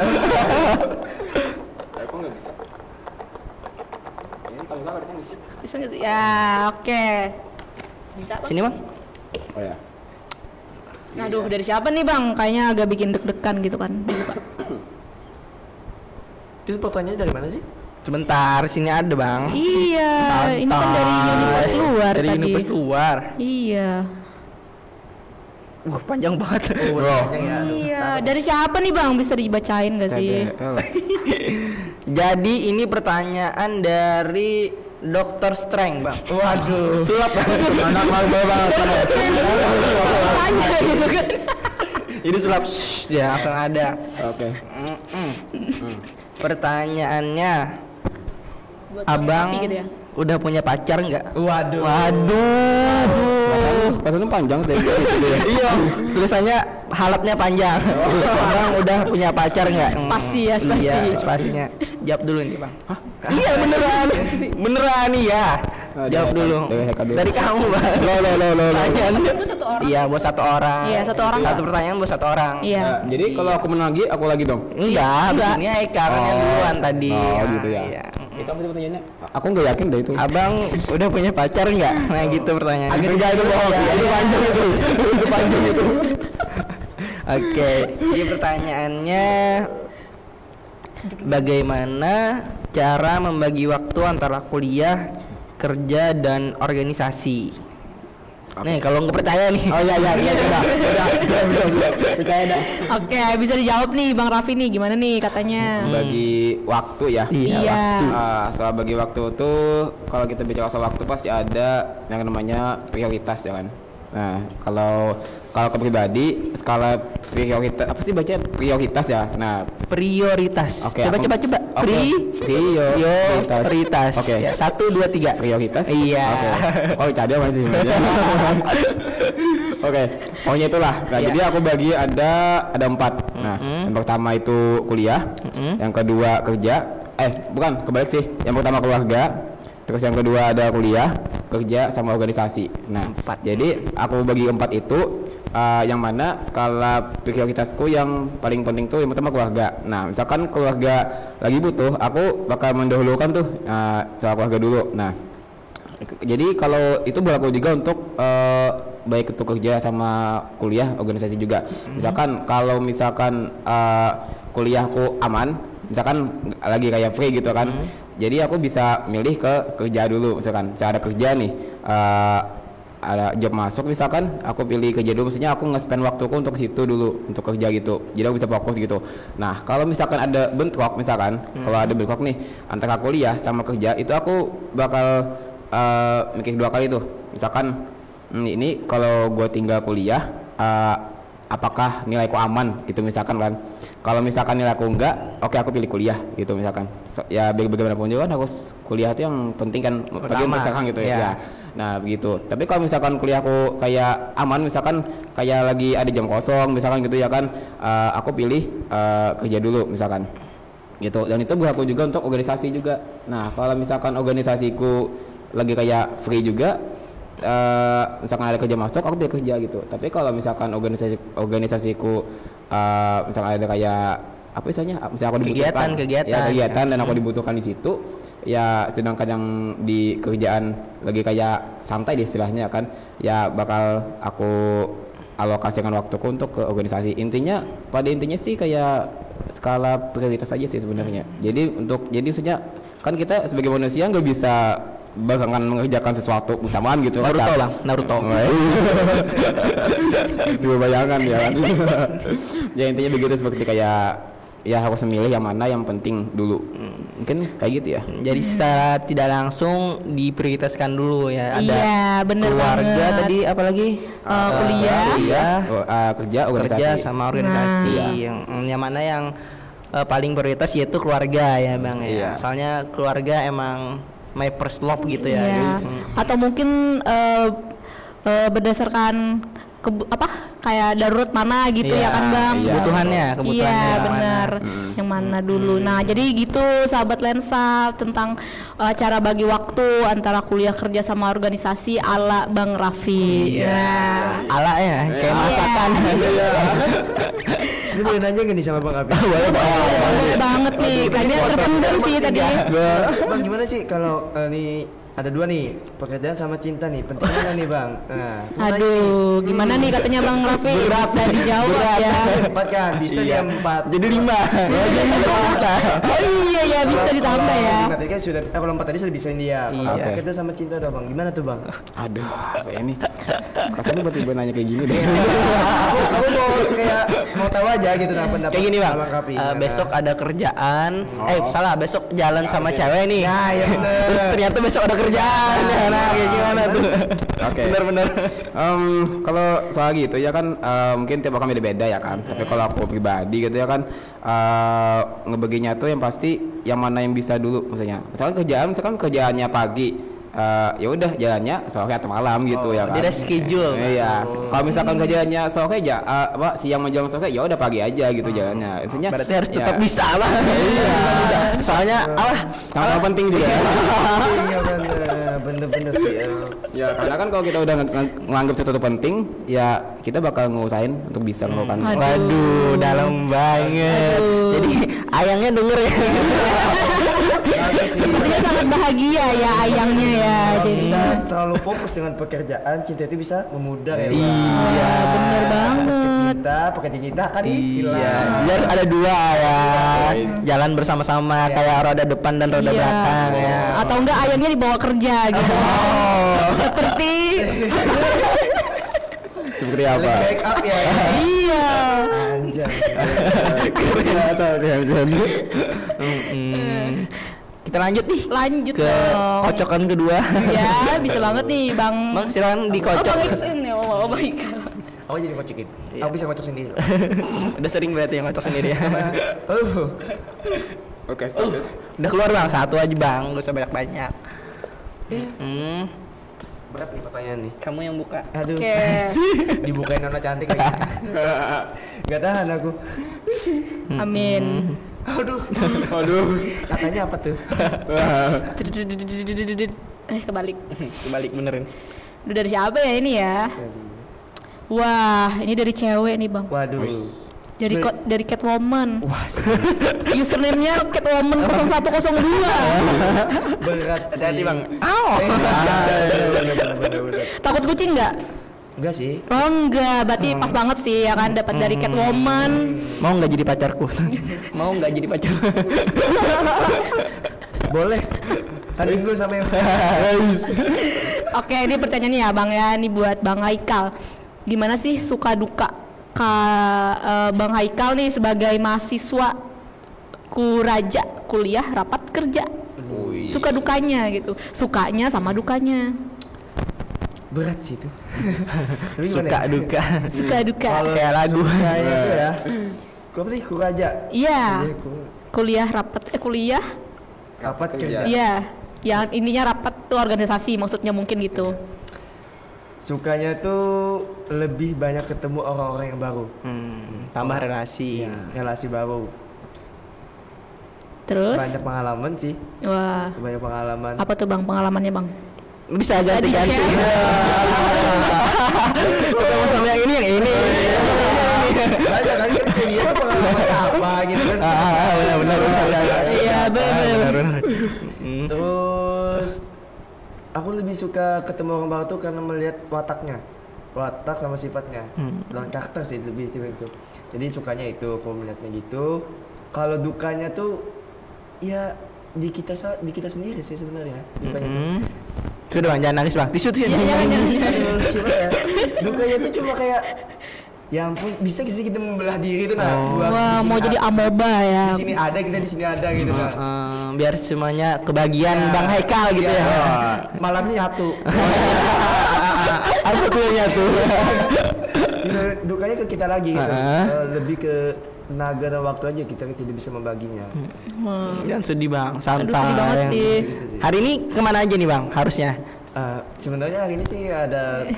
Aku nggak bisa. Ini kalau nggak harusnya bisa. Bisa gitu. Ya, oke. Bisa, Bang. Sini bang. Oh ya. Aduh, dari siapa nih, Bang? Kayaknya agak bikin deg-degan gitu kan. Lupa. Itu pertanyaannya dari mana sih? Sebentar, sini ada bang. Iya, ini kan dari universe luar Dari tadi. universe luar. Iya. Panjang banget. Panjang ya. Aduh. Iya, dari siapa nih, Bang? Bisa dibacain gak sih? Jadi ini pertanyaan dari Dr. Strength bang. Waduh. Sulap bang. Anak Marvel banget. Tanya gitu kan. Jadi sulap. Ya langsung ada. Oke. Pertanyaannya, Buat abang terapi gitu ya. udah punya pacar nggak? Waduh. Waduh. Pasalnya panjang deh. Iya. Tulisannya halatnya panjang. Abang udah punya pacar nggak? Spasi ya, spasi. Iya, spasinya. Jawab dulu nih bang. Iya beneran. Beneran nih ya. Jawab dulu. Dari kamu bang. Pertanyaannya. Itu satu orang. Iya, buat satu orang. Iya, satu orang. Satu pertanyaan buat satu orang. Iya. Jadi kalau aku menang lagi, aku lagi dong. Enggak, Enggak. ini Haikal kan yang duluan tadi. Oh gitu ya. Iya. Itu apa sih pertanyaannya? Aku nggak yakin deh itu. Abang udah punya pacar nggak? Nah gitu pertanyaannya. Enggak itu bohong. Itu panjang itu. Itu panjang itu. Oke, ini pertanyaannya bagaimana cara membagi waktu antara kuliah, kerja dan organisasi. Nih kalau nggak percaya nih. Oh iya udah percaya dah. Oke, bisa dijawab nih Bang Raffi nih, gimana nih katanya? Bagi waktu ya. Iya. Soal bagi waktu tuh kalau kita bicara soal waktu pasti ada yang namanya prioritas ya kan. Nah, kalau ke pribadi skala prioritas apa sih baca prioritas ya. Nah, Prioritas. Oke, coba. Oke. Prioritas. Oke. Ya, 1 2 3. Prioritas. Iya. Oke. Oh, tadi masih. Oke, pokoknya itulah. Nah, Iya. jadi aku bagi ada 4. Nah, yang pertama itu kuliah, yang kedua kerja. Bukan, kebalik sih. Yang pertama keluarga, terus yang kedua ada kuliah, kerja sama organisasi. Nah, 4. jadi aku bagi 4 itu yang mana skala prioritasku yang paling penting tuh yang pertama keluarga. Nah, misalkan keluarga lagi butuh, aku bakal mendahulukan tuh soal keluarga dulu. Nah, jadi kalau itu berlaku juga untuk baik itu kerja sama kuliah, organisasi juga. Misalkan kalau kuliahku aman, misalkan lagi kayak free gitu kan. Jadi aku bisa milih ke kerja dulu, misalkan cara kerja nih ada job masuk misalkan aku pilih kerja dulu, maksudnya aku nge-spend waktuku untuk situ dulu untuk kerja gitu, jadi aku bisa fokus gitu. Nah kalau misalkan ada bentrok misalkan kalau ada bentrok nih antara kuliah sama kerja, itu aku bakal mikir 2 kali tuh. Misalkan ini kalau gue tinggal kuliah apakah nilaiku aman gitu misalkan kan. Kalau misalkan nilaiku enggak, oke aku pilih kuliah gitu misalkan. Ya bagaimanapun juga kan harus kuliah itu yang penting kan bagi untuk sekarang gitu ya. Nah begitu. Tapi kalau misalkan kuliahku kayak aman, misalkan kayak lagi ada jam kosong misalkan gitu ya kan, aku pilih kerja dulu misalkan gitu. Dan itu berlaku juga untuk organisasi juga. Nah kalau misalkan organisasiku lagi kayak free juga, misalkan ada kerja masuk, aku pilih kerja gitu. Tapi kalau misalkan organisasiku misalkan ada kayak apa misalnya aku dibutuhkan kegiatan dan aku dibutuhkan di situ ya, sedangkan yang di kerjaan lagi kayak santai di istilahnya kan, ya bakal aku alokasikan waktuku untuk ke organisasi. Pada intinya sih kayak skala prioritas aja sih sebenarnya. Jadi maksudnya kan kita sebagai manusia nggak bisa barengan mengerjakan sesuatu bersamaan gitu. Naruto. Itu bayangan ya kan. Ya intinya begitu, seperti kayak ya harus memilih yang mana yang penting dulu. Mungkin kayak gitu ya. Jadi secara tidak langsung diprioritaskan dulu ya. Ada bener keluarga banget. tadi, apalagi Kuliah, kerja, organisasi. kerja sama organisasi. Yang mana yang paling prioritas yaitu keluarga ya Bang ya. Iya. Soalnya keluarga emang my first love gitu ya. Iya. Atau mungkin berdasarkan kayak darurat mana gitu ya kan Bang. Iya. Kebutuhannya Iya yang benar. Yang mana dulu. Nah jadi gitu sahabat lensa tentang cara bagi waktu antara kuliah, kerja sama organisasi ala Bang Raffi. Iya. Ala ya kayak masakan. Ini boleh nanya gak nih sama Bang Abi? Boleh banget nih. Kayaknya terpendam sih tadi. Bang gimana sih kalau nih ada 2 nih, pekerjaan sama cinta nih, penting mana nih Bang? Nah, Aduh, gimana nih katanya Bang Raffi? Bisa dijawab ya. 4 kan, bisa dia 4. Jadi 5. Oh iya ya, bisa ditambah ya. Tadi kan sudah, kalau 4 tadi sudah bisa dia. Iya. Pekerjaan sama cinta dong Bang, gimana tuh Bang? Aduh, apa ini? Kasarnya tiba-tiba nanya kayak gini deh. Aku mau tahu aja gitu nah pendapat. Kayak gini Bang, Bang Raffi. besok ada kerjaan. Salah, besok jalan sama cewek nih. Nah, ya bener. Terus ternyata besok ada kerjaan. Nah, kayak gimana tuh? Oke. Bener-bener. Kalau soal gitu ya kan, mungkin tiap orang beda-beda ya kan. Tapi kalau aku pribadi gitu ya kan, ngebaginya tuh yang pasti yang mana yang bisa dulu, misalnya misalkan kerjaannya pagi, ya udah jalannya sore atau malam gitu ya kan. Dia ada schedule. Iya. Kalau misalkan kerjaannya sore aja, siang menjelang sore, ya udah pagi aja gitu jalannya. Intinya Berarti harus tetap ya, bisa lah. Iya. Soalnya sama penting juga. Iya bener sih ya. Ya karena kan kalau kita udah menganggap sesuatu penting, ya kita bakal ngusahain untuk bisa melakukan. Waduh, dalam banget. Jadi ayangnya denger ya. Sepertinya sangat bahagia ya ayangnya ya. Jadi Kita terlalu fokus dengan pekerjaan, cinta itu bisa memudar ya. Iya, bener banget. pakai kita kan Iya, biar ada dua ya. Jalan bersama-sama kayak roda depan dan roda Iya. belakang ya. Atau enggak ayamnya dibawa kerja gitu. Seperti Seperti apa? make up ya. iya. Anjay. Kita lanjut nih Lanjut ke dong. kocokan kedua. Ya, bisa banget nih, Bang. Bang silakan Oh, dikocok. Bang Iksan ya. Oh my god. Aku jadi kocokin. Aku bisa kocok sendiri. Udah sering berarti yang kocok sendiri ya. Oke, stop it. Udah keluar Bang, satu aja Bang, gak usah banyak-banyak. Berat nih pertanyaan nih. Kamu yang buka. Aduh. Oke. Dibukain nona cantik lagi. Gak tahan aku. Amin. Aduh. Katanya apa tuh? Kebalik. Kebalik benerin. Udah dari siapa ya ini ya? Wah, ini dari cewek nih, Bang. Waduh. Dari Catwoman. Username-nya Catwoman 0102. Berat sih. Hati-hati Bang. Takut kucing nggak? Enggak sih. Oh enggak, berarti pas banget sih ya kan dapat dari Catwoman. Mau nggak jadi pacarku? Mau nggak jadi pacar? Boleh. Tadi gue sama yang Oke, ini pertanyaannya ya Bang ya, ini buat Bang Haikal. Gimana sih suka duka Bang Haikal nih sebagai mahasiswa Kuraja, kuliah rapat kerja. Suka dukanya gitu. Sukanya sama dukanya. berat sih itu. Suka duka. Suka duka. Kayak lagu. Kayaknya itu ya. Gue beli aja. Iya. Kuliah rapat kuliah. Rapat kerja. Iya. Yang intinya rapat tuh organisasi maksudnya mungkin gitu. Sukanya tuh lebih banyak ketemu orang-orang yang baru. Tambah relasi. Iya, relasi baru. Terus? Banyak pengalaman sih. Wah. Banyak pengalaman. Apa tuh Bang pengalamannya Bang? Bisa ganti-ganti. Ketemu sama yang ini, yang ini. Banyak kali kan dia pengalaman apa gitu kan. Benar. Iya benar. Terus aku lebih suka ketemu orang baru tuh karena melihat watak sama sifatnya dan karakter sih lebih itu. Jadi sukanya itu aku melihatnya gitu. Kalau dukanya tuh ya di kita sendiri sih sebenarnya dukanya tuh. Sudah Bang, jangan nangis Bang. Tisu. Jangan. Aduh, gimana ya? Dukanya tuh cuma kayak ya ampun bisa sih kita membelah diri tuh nah. Wah, mau jadi amoeba ya. di sini ada kita di sini ada gitu nah. Biar semuanya kebagian Bang Haikal gitu ya. Malamnya nyatu. Apa tuh yang nyatu? Dukanya ke kita lagi gitu. Lebih ke tenaga dan waktu aja kita tidak bisa membaginya. Jangan sedih Bang, santai. Aduh sedih banget sih. Hari ini kemana aja nih Bang? Harusnya. Sebenarnya hari ini sih ada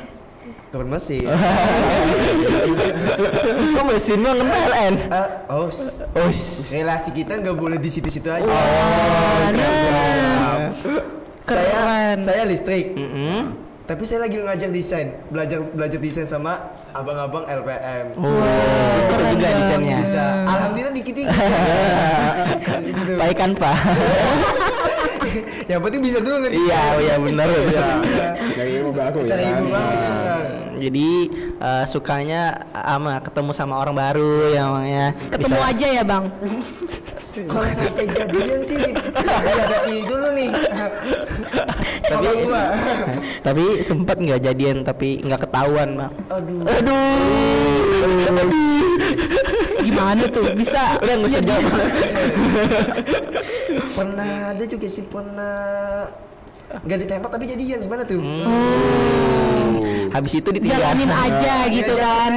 turun mesin. Kok mesin Bang PLN? Relasi kita nggak boleh di situ-situ aja. Keren. Saya listrik. Tapi saya lagi ngajar desain, belajar desain sama abang-abang LPM. Bisa juga desainnya. Bisa. Alhamdulillah dikit-dikit. Baik kan Pak? Yang penting bisa dulu ngerti. Iya benar. Cari ilmu baru ya. Cari ilmu baru. Jadi sukanya ketemu sama orang baru ya Bang ya. Ketemu aja ya Bang. Kalau sampai jadian sih dihadapi dulu nih. Tapi sempat nggak jadian tapi nggak ketahuan Bang. Aduh. Gimana tuh? Bisa. Udah nggak usah jawab. Pernah ada juga sih nggak ditembak tapi jadian gimana tuh? Habis itu ditinggal. Jalanin aja gitu kan.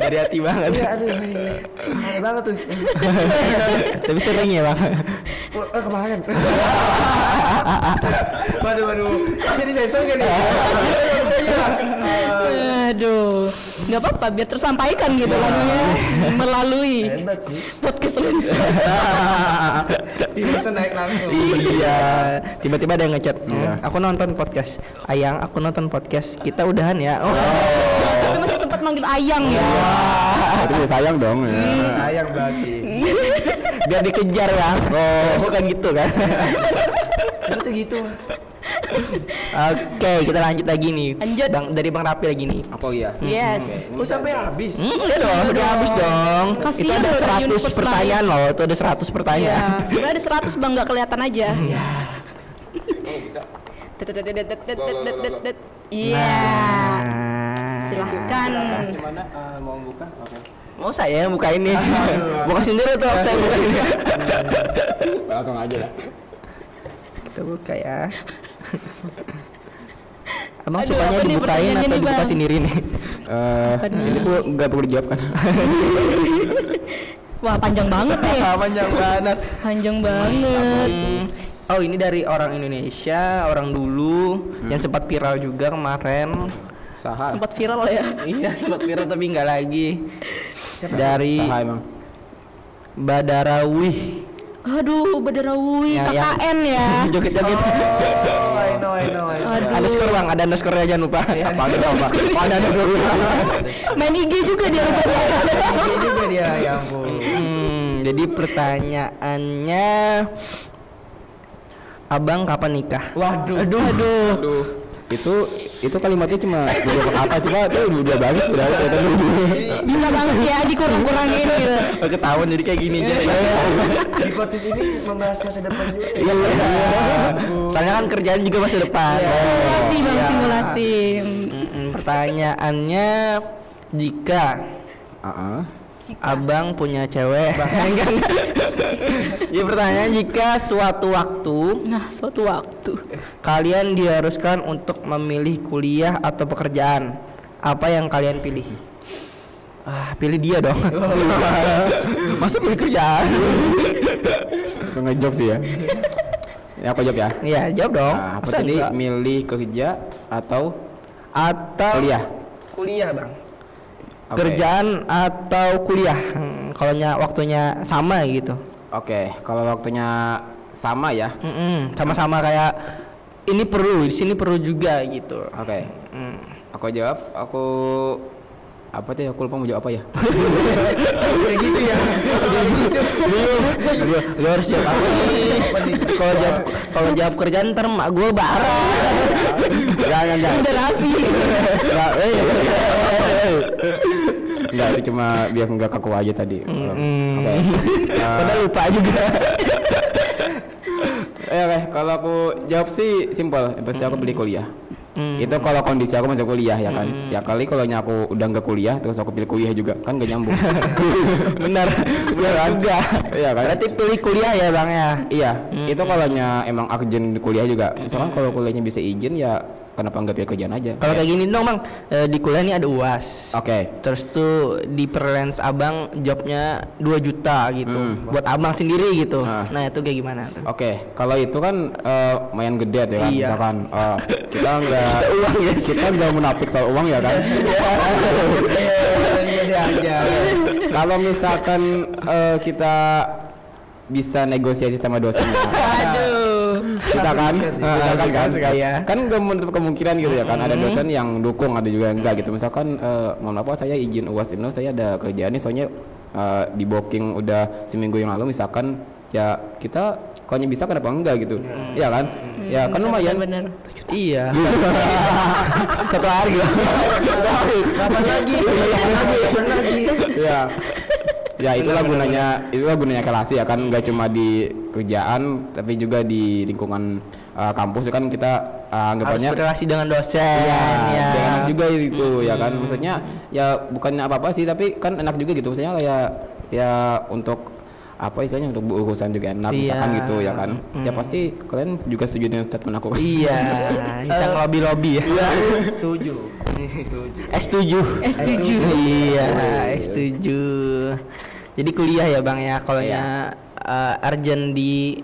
Dari hati banget. Iya, aduh, aneh banget tuh. Tapi sering ya Bang. Kemarin. Waduh. Jadi sensor kan ya? Aduh, nggak apa-apa biar tersampaikan gitu lagunya melalui Hebat sih. podcast Lensa. Bisa naik langsung. Iya. Tiba-tiba ada yang ngechat. Aku nonton podcast. Ayang, aku nonton podcast. Kita udahan ya. Tapi masih sempat manggil Ayang ya. Itu ya sayang dong ya. Sayang berarti. Biar dikejar ya. Bukan gitu kan. Itu tuh gitu. Oke, kita lanjut lagi nih. Lanjut. Dari Bang Rapi lagi nih. Apa iya? Yes. Oh sampai habis. Udah dong, udah habis dong. Kasihan Itu ada udah 100 universe pertanyaan loh, itu ada 100 pertanyaan. Iya, sebenarnya ada 100 Bang, nggak kelihatan aja. Iya. Oh, bisa. Iya. Nah. Silahkan. Gimana mau buka? Oke. Mau saya yang buka ini. Buka sendiri tuh, saya buka ini. Langsung aja lah. Kita buka ya. Abang Aduh, sukanya apa nih dibukain pertanyaannya atau nih, dibuka Bang? sendiri nih? Ini tuh nggak perlu dijawab kan? Wah, panjang banget nih. Panjang banget. Panjang banget. Oh, ini dari orang Indonesia, orang dulu yang sempat viral juga kemarin. Saha. Sempat viral ya. Iya, sempat viral tapi nggak lagi. Dari Saha emang. Badarawih. Aduh, Badarawi, Ya, KKN ya. Joget-joget. Oh, I know. Aduh. Ada skor bang, ada underscore-nya jangan lupa. Apa ada apa? Ada dulu. Main IG juga dia rupanya. Ini juga dia, ya ampun. Jadi pertanyaannya, abang kapan nikah? Waduh. Aduh. Itu kalimatnya cuma beberapa kata, cuma itu udah bagus udah. Bisa banget ya dikurang-kurangin gitu. Ketahuan jadi kayak gini aja. Di podcast ini membahas masa depan juga. Iya. Soalnya kan kerjaan juga masa depan. Simulasi Bang, Iya. simulasi. Pertanyaannya, jika abang punya cewek, kan? Jadi pertanyaan, jika suatu waktu Nah, suatu waktu. kalian diharuskan untuk memilih kuliah atau pekerjaan, apa yang kalian pilih? Pilih dia dong. Masa pilih kerjaan? Itu ngejok sih ya. Ini apa jawab ya? Iya, jawab dong. Apa Masa tadi enggak? milih kerja atau Atau kuliah? bang. Oke. Kerjaan atau kuliah? Kalau waktunya sama gitu. Oke, kalau waktunya sama ya. Sama-sama kayak ini perlu, di sini perlu juga gitu. Oke. Aku jawab, apa tuh? Aku lupa mau jawab apa ya. Kayak gitu ya. Lu harus jawab apa nih? Kalau jawab kerjaan ntar mak gue bareng. Jangan. Udah rapi. Enggak, itu cuma biar enggak kaku aja tadi. Oke. Padahal lupa juga. Oke, kalau aku jawab sih simpel, pasti aku pilih kuliah. Itu kalau kondisi aku masih kuliah ya kan. Ya kali kalau aku udah nggak kuliah terus aku pilih kuliah juga kan gak nyambung. Benar juga. Iya kan? Berarti pilih kuliah ya bang ya. Iya, itu kalau emang urgent di kuliah juga. Misalkan kalau kuliahnya bisa izin ya kenapa nggak pilih kerjaan aja? Kalau kayak gini dong bang, di kuliah ini ada UAS. Oke. Terus tuh di freelance abang jobnya 2 juta gitu, buat abang sendiri gitu. Nah itu kayak gimana tuh? Oke, kalau itu kan lumayan gede tuh ya kan. Iya. Misalkan kita nggak munafik soal uang ya kan. Gede aja. Kalau misalkan kita bisa negosiasi sama dosennya. Aduh. Misalkan kan, Iya. kan nggak menutup kemungkinan gitu ya kan. Ada dosen yang dukung, ada juga yang enggak gitu. Misalkan mohon maaf saya izin UAS ini, saya ada kerjaan nih soalnya di booking udah seminggu yang lalu misalkan ya kita kalau bisa kenapa enggak gitu. Iya kan? Ya kan lumayan. Bener. Iya. Satu hari lah. Kapan lagi? Iya. Ya itulah gunanya kelas ya kan, nggak cuma di kerjaan tapi juga di lingkungan kampus kan kita Harus anggapannya berrelasi dengan dosen. ya, Ya. enak juga itu ya kan, maksudnya ya bukannya apa-apa sih tapi kan enak juga gitu, maksudnya kayak ya untuk apa istilahnya untuk berurusan juga enak misalkan Iya. gitu ya kan. Ya pasti kalian juga setuju dengan statement aku. Iya, bisa ngelobi-lobi ya. Setuju. S7. S7. Iya, S7. Jadi kuliah ya Bang ya, kalau Iya. urgent di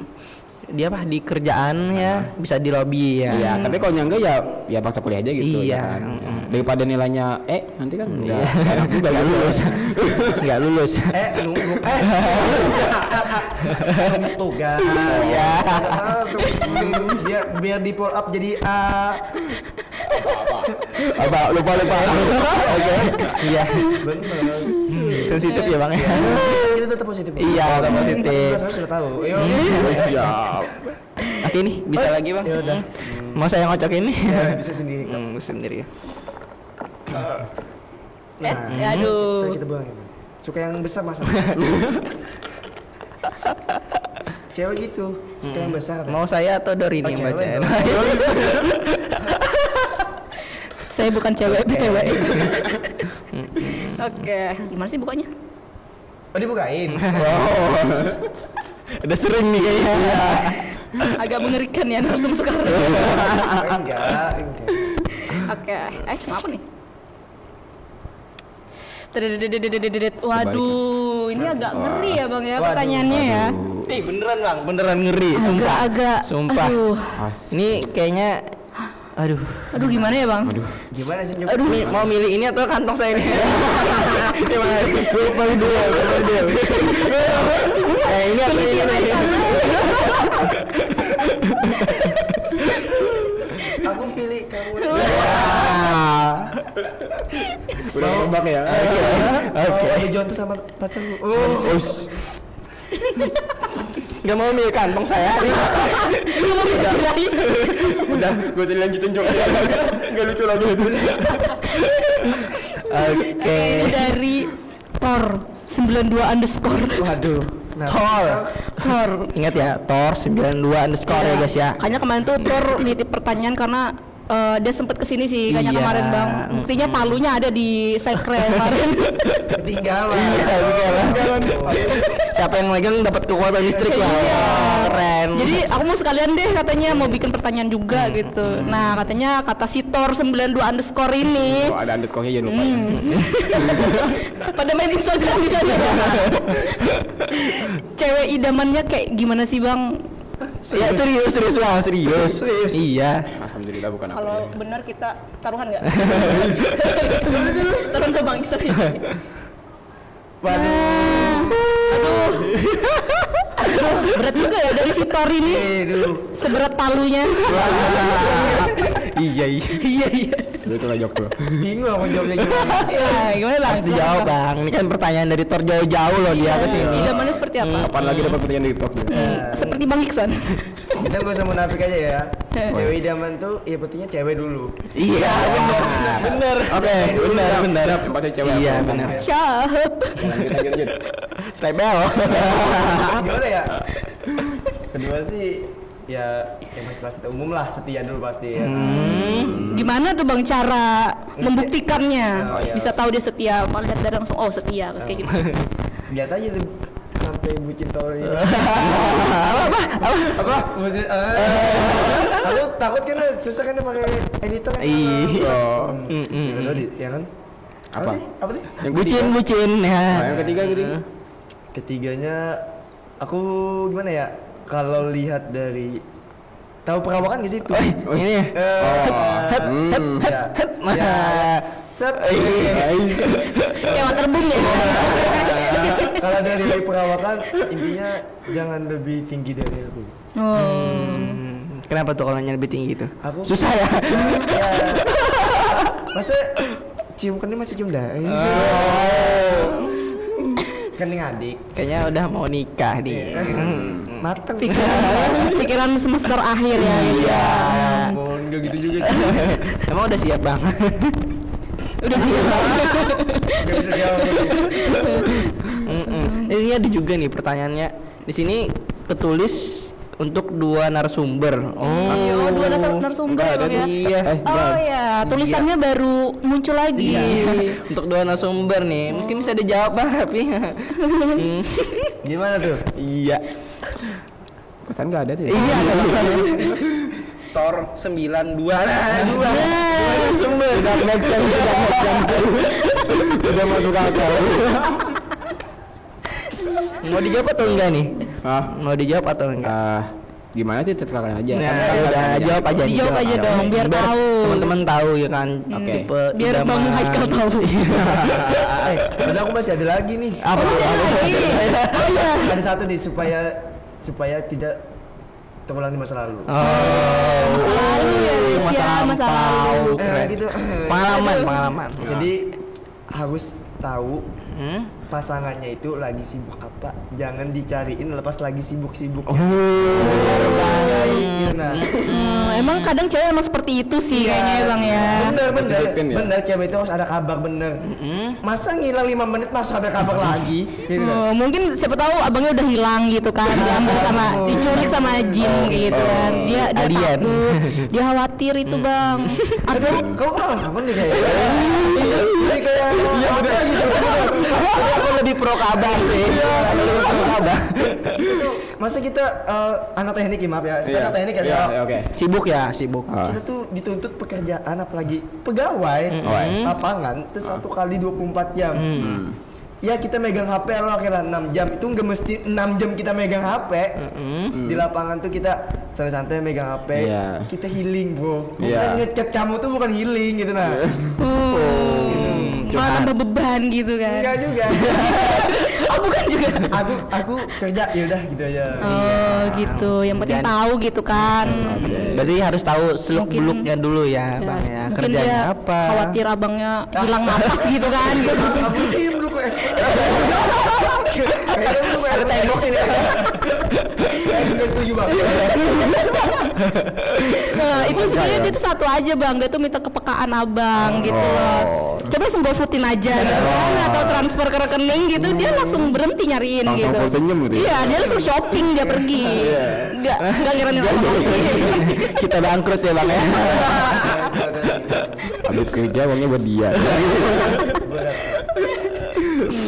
apa di kerjaan ya bisa di lobby ya. Iya, tapi kalau enggak ya paksa kuliah aja gitu Iya. ya kan. Daripada nilainya nanti kan Iya. enak juga Nggak lulus. Nggak lulus. Nunggu tugas. Iya. Biar di pull up jadi A. apa lupa. Oke. Iya. Bener. Sensitif ya Bang ya. Kita tetap positif. Iya, tetap positif. Saya sudah tahu. Ayo. Siap. Oke nih, bisa lagi Bang. Ya udah. Mau saya ngocok ini? Ya, bisa sendiri kok. Sendiri. Aduh. Kita buang ini. Suka yang besar masa? Cewek gitu, suka yang besar. Mau saya atau Dori nih yang cewek bacain? dong. Saya bukan cewek, cewek. Oke, gimana sih bukanya? Oh dibukain. Udah sering nih kayaknya. Agak mengerikan ya narsum sekarang. Enggak. Oke, apa nih? Waduh, ini agak ngeri ya bang ya pertanyaannya ya. Nih beneran bang, beneran ngeri. Sumpah. Agak. Sumpah. Ini kayaknya. Aduh. Aduh gimana ya bang? Gimana sih? Aduh. Nih, mau milih ini atau kantong saya ini? Gimana? Lupa dia. Ini apa ini? Aku pilih kamu. Udah nembak ya. Oke. Ada jontor sama pacarmu. Gak mau milih kantong saya. Udah, gue tadi lanjutin joke. Gak lucu lagi. Oke. Ini dari Thor 92_. Waduh. Thor. Ingat ya, Thor 92_ ya guys ya. Kayaknya kemarin tuh Thor nitip pertanyaan karena dia sempet kesini sih kayaknya Iya. kemarin bang. Buktinya palunya ada di sekre kemarin. Ketinggalan. Siapa yang megang dapat kekuatan listrik lah. Iya. Keren. Jadi aku mau sekalian deh katanya mau bikin pertanyaan juga gitu. Nah katanya kata si Thor 92_ ini Oh, ada underscore-nya jangan lupa. pada main Instagram di sana. Cewek idamannya kayak gimana sih bang? Ya serius bang, serius. Iya. Alhamdulillah bukan aku. Kalau benar kita taruhan nggak? Taruhan sama Bang Iksan. Aduh, berat juga ya dari si Thor ini. Seberat palunya. Iya. Iya. Lu itu jawab tuh. Bingung aku jawabnya gimana. Ya, gimana bang? Harus dijawab bang. Ini kan pertanyaan dari Thor jauh-jauh loh dia kesini. Idamannya seperti apa? Kapan lagi dapat pertanyaan di TikTok? Seperti Bang Iksan. Kita gak usah munafik aja ya. Cewek idaman tuh ya pentingnya cewek dulu. Iya, bener. Oke, bener. Yang pasti cewek. Iya, apa? bener. Syahab. Lanjut. Stebel. Gimana ya? Kedua sih ya masalah setia umum lah, setia dulu pasti ya. Gimana tuh bang cara membuktikannya? Oh, iya. Bisa tahu dia setia. Kalau lihat dari langsung oh setia kayak gitu. Lihat aja tuh sampai bucin tol ini. Apa? Aku takut kan susah kan pakai editor kan. Iya. Ya kan? Apa? Apa sih? Yang Bucin Nah, ya. yang ketiga. Ketiganya aku gimana ya? Kalau lihat dari tahu perawakan gak sih tuh? Ini. Set. Kayak waterboom ya. Kalau dari perawakan intinya jangan lebih tinggi dari aku. Kenapa tuh kalau nanya lebih tinggi gitu? Aku Susah ya. ya. Masa cium kening masih cium dah. Kening adik. Kayaknya udah mau nikah nih. Mateng. Pikiran semester akhir ya. Iya. Ampun, enggak gitu juga. Emang udah siap bang? Udah siap. Gak bisa jawab. Ini ada juga nih pertanyaannya. Di sini ketulis untuk 2 narasumber. Oh, 2 narasumber ya bang ya. Iya. Oh ya, tulisannya baru muncul lagi. Untuk 2 narasumber nih. Mungkin bisa dijawab bang tapi. Gimana tuh? Iya. Pesan enggak ada tuh. Iya. Thor 92. Nah, 2 narasumber. Udah make sense. Udah masuk akal. Mau dijawab atau enggak nih? Hah? Mau dijawab atau enggak? Gimana sih terserah kalian aja. Nah, Kan udah kalian jawab aja. Dijawab aja dong, biar tahu. Teman-teman tahu ya kan. Oke. Tipe Biar idaman. Bang Haikal tahu. Udah aku masih ada lagi nih. Apa? Oh iya. Ada satu nih supaya tidak terulang di masa lalu. Masa lalu ya, Riz, ya, masa lalu. Keren. Gitu. Pengalaman. Jadi harus tahu Hmm? pasangannya itu lagi sibuk apa, jangan dicariin lepas lagi sibuk-sibuk. Iya. gitu nah. Emang kadang cewek emang seperti itu sih kayaknya ya Bang ya. Selipin ya? Bener cewek itu harus ada kabar bener. Masa ngilang 5 menit masih ada kabar lagi gitu kan. Mungkin siapa tahu abangnya udah hilang gitu kan, diambil sama diculik sama jin gitu kan. Dia alien. takut, dia khawatir itu Bang. Ada kau apa nih kayak? Ini kayak iya bener gitu. Aku lebih pro kabar sih. Aku lebih pro kabar. Masa kita anak teknik ya maaf ya. Kita anak teknik kan ya. Oke. Sibuk ya, sibuk. Kita tuh dituntut pekerjaan apalagi pegawai lapangan itu 1 kali 24 jam. Ya kita megang HP lo akhirnya 6 jam itu nggak mesti 6 jam kita megang HP. Di lapangan tuh kita santai-santai megang HP. Kita healing bro. Bukan ngechat kamu tuh bukan healing gitu nah. Malah tambah beban gitu kan. Enggak juga. Oh bukan juga. Aku kerja ya udah gitu aja. Oh gitu. Yang penting tahu gitu kan. Berarti harus tahu seluk beluknya dulu ya, Bang ya. Mungkin Kerjanya dia apa? khawatir abangnya hilang napas gitu kan. Gitu. Kamu diem dulu kok. Ada tembok sini. Enggak setuju Bang. Nah, itu sebenarnya dia tuh satu aja Bang, dia tuh minta kepekaan abang gitu loh. Coba langsung GoFoodin aja gitu kan, atau transfer ke rekening gitu, dia langsung berhenti nyariin Langsung gitu. full senyum gitu ya? Iya, dia langsung shopping, dia pergi. Enggak ngira-ngira apa. Kita bangkrut ya, Bang ya. Habis kerja uangnya buat dia.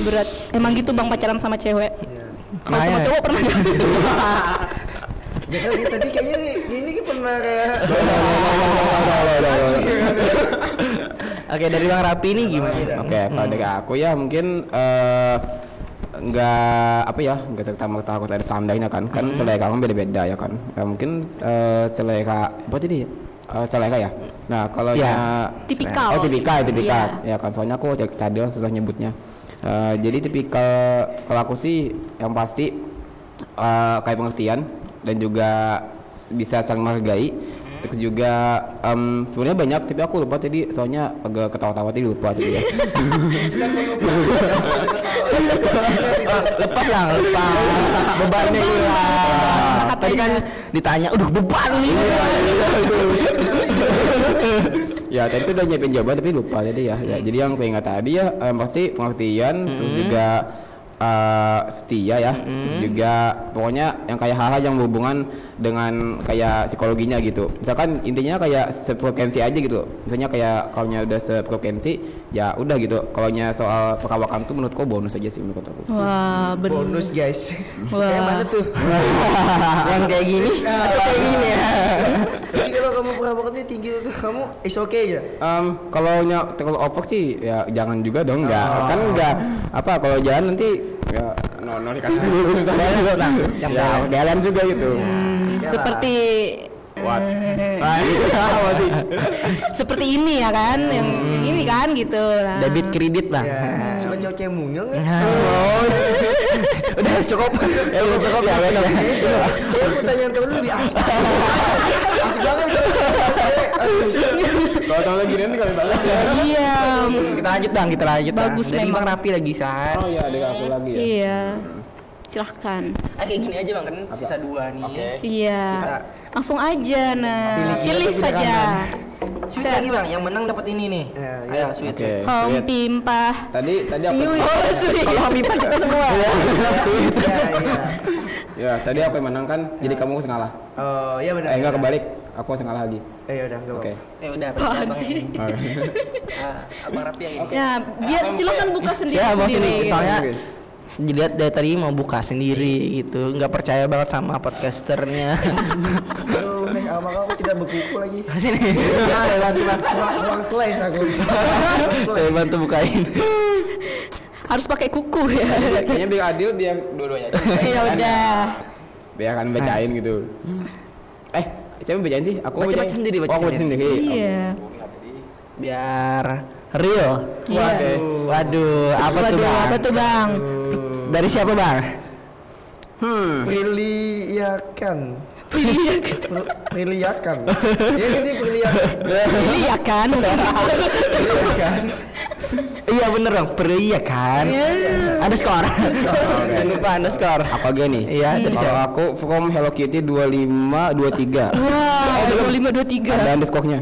Berat. Emang gitu Bang pacaran sama cewek. Kalau sama cowok pernah nggak? Ya kan tadi kayaknya ini pernah kayak Oke, dari Bang Rapi ini gimana? Oke, kalau dari aku ya mungkin nggak apa ya, nggak serta-merta harus ada standarnya kan selera kan beda-beda ya kan. Mungkin selera apa tadi? Selera ya. Nah kalau tipikal. Tipikal ya kan, soalnya aku tadi susah nyebutnya. Jadi tipikal kalau aku sih yang pasti kayak pengertian dan juga bisa saling menghargai. Terus juga sebenarnya banyak tapi aku lupa tadi, soalnya agak ketawa-tawa tadi lupa tadi ya. Lepas bebannya hilang. Tadi kan ditanya, udah beban nih. Ya tadi sudah nyiapin jawaban tapi lupa tadi ya. Jadi yang aku ingat tadi ya pasti pengertian, terus juga setia ya, terus juga pokoknya yang kayak hal-hal yang berhubungan dengan kayak psikologinya gitu. Misalkan intinya kayak sefrekuensi aja gitu. Misalnya kayak kalau udah sefrekuensi ya udah gitu. Kalau soal perawakan tuh menurutku bonus aja sih menurut aku. Wah, bener. bonus guys. Wah. Kayak mana tuh? Yang kayak gini atau kayak gini ya? Jadi kalau kamu perawaknya tinggi tuh kamu is okay ya? Kalau over sih ya jangan juga dong, enggak. Kan enggak apa kalau jalan nanti ya no dikasih dulu misalnya yang jalan juga gitu. Seperti What? seperti ini ya kan, yang ini kan gitu. Nah. Debit kredit Bang. Suka cewek mungil nggak? Udah cukup. Ya udah cukup ya. Pertanyaan temen lebih asik. Asik banget. Kalau tahu lagi nih kali banget ya. Iya. Kita lanjut Bang. Bagus Dari memang. Bang Rapi lagi San. Oh iya, ada aku lagi ya. Iya. Silahkan. Kayak gini aja Bang, kan sisa 2 nih. Oke. Iya. Langsung aja nah. Pilih saja. Sweet lagi Bang, yang menang dapat ini nih. Ayo sweet. Oke. Home Sweet. pimpah. Tadi apa? Kalau Home Pimpah kita semua. Ya, tadi aku yang menang kan, jadi kamu harus ngalah. Oh iya benar. Enggak kebalik, aku harus ngalah lagi. Ya udah enggak Oke. Udah Apaan Abang. sih? Abang Rapi yang ini. Ya, biar silakan buka sendiri. Siapa sini? sendiri. Soalnya dilihat dari tadi mau buka sendiri gitu, nggak percaya banget sama podcasternya. Aduh, sama kamu kita berkuku lagi. Sini. Uang slice aku. Saya bantu bukain. Harus pakai kuku ya. Kayaknya biar adil dia dua-duanya. Ya udah. Biar kan bacain gitu. Coba bacain sih. Aku Baca bacain sendiri, baca Oh, aku baca sendiri. sendiri. Iya. Biar real. Iya. Waduh, apa tuh Waduh, Bang? apa tuh Bang? Dari siapa Bang? Priliakan. Priliakan. Iya nggak sih Priliakan? Iya kan? Priliakan. Iya bener dong, iya kan. Ada skor. Jangan lupa ada skor. Apa gini? Iya, dari Kalau siapa? aku from Hello Kitty 2523. Wah, 2523. Ada underscore-nya.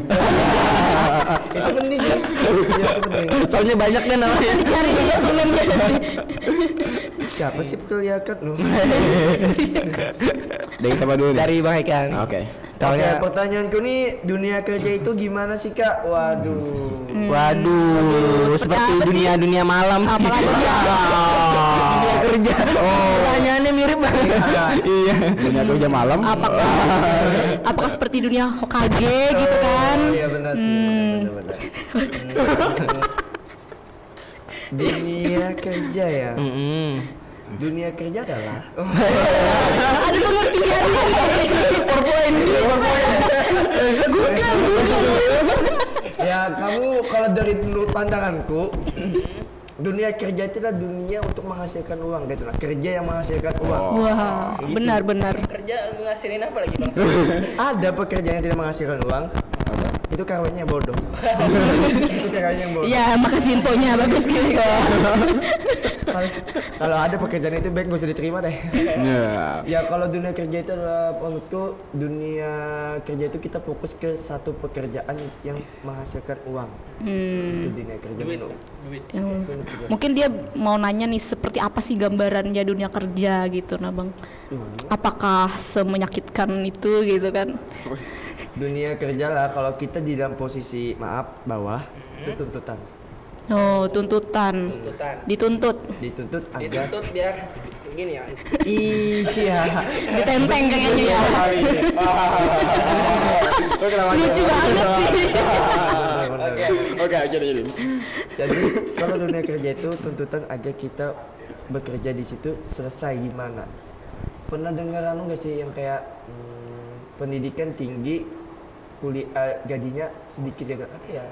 Itu penting ya. Soalnya banyak kan namanya. Cari dia sebenarnya. Siapa sih kelihatan lu? Dari siapa dulu nih? Dari Bang Ekan. Oke. Soalnya Pertanyaanku nih, dunia kerja itu gimana sih Kak? waduh, seperti dunia malam. Apalagi Dunia kerja. Pertanyaannya mirip banget. Iya. Dunia kerja malam. apakah seperti dunia Hokage gitu kan? Iya benar sih, benar. Dunia kerja ya. Dunia kerja adalah Ada pengertian. Google. ya kamu kalau dari menurut pandanganku dunia kerja itu adalah dunia untuk menghasilkan uang gitu lah. Kerja yang menghasilkan uang. Wah, benar. Kerja ngasilin apa lagi Bang? Ada pekerjaan yang tidak menghasilkan uang. Itu kawannya bodoh. Itu kawannya yang bodoh. Ya, makasih infonya bagus gitu. Kalau ada pekerjaan itu baik gak usah diterima deh. Ya. Ya kalau dunia kerja itu adalah menurutku dunia kerja itu kita fokus ke satu pekerjaan yang menghasilkan uang. Itu dunia kerja menurut. Mungkin dia mau nanya nih seperti apa sih gambarannya dunia kerja gitu, nah Bang. Apakah semenyakitkan itu gitu kan? Dunia kerja lah kalau kita di dalam posisi bawah itu tuntutan. Oh, tuntutan. Dituntut Agar biar gini ya. iya. Ditenteng kayaknya ya. Lucu banget sih. Oke, jadi. Jadi kalau dunia kerja itu tuntutan agar kita bekerja di situ selesai gimana? Pernah dengar nggak sih yang kayak pendidikan tinggi, kuliah gajinya sedikit ya? Apa ya?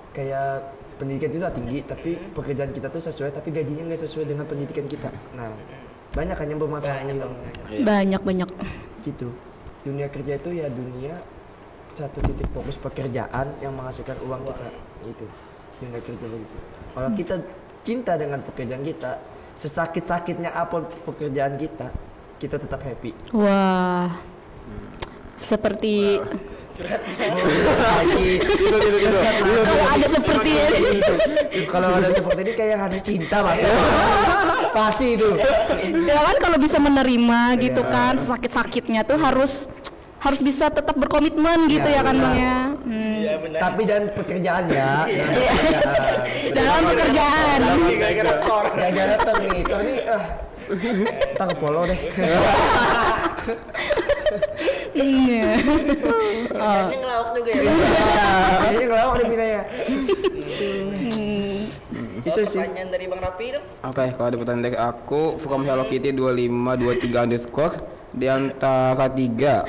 Kayak pendidikan itu tinggi tapi pekerjaan kita tuh sesuai tapi gajinya nggak sesuai dengan pendidikan kita. Nah, banyak kan yang bermasalah ini Bang. Banyak. Gitu. Dunia kerja itu ya dunia satu titik fokus pekerjaan yang menghasilkan uang kita. Itu dunia kerja begitu. Kalau kita cinta dengan pekerjaan kita, sesakit-sakitnya apa pekerjaan kita tetap happy. Wah. Seperti kalau ada seperti ini. Kalau ada seperti ini kayak ada cinta pasti itu. Ya kan kalau bisa menerima gitu kan sakit-sakitnya tuh harus bisa tetap berkomitmen gitu ya kan Bang ya. Tapi dan pekerjaannya Dalam pekerjaan. gara-gara Tor nih kita ke polo deh. Iya. Ini ngelawak juga ya. Ini ngelawak nih Pinaya. Itu sih. Pertanyaan dari Bang Rapi dong. Oke, kalau ada pertanyaan dari aku, from Hello Kitty 2523 underscore di antara tiga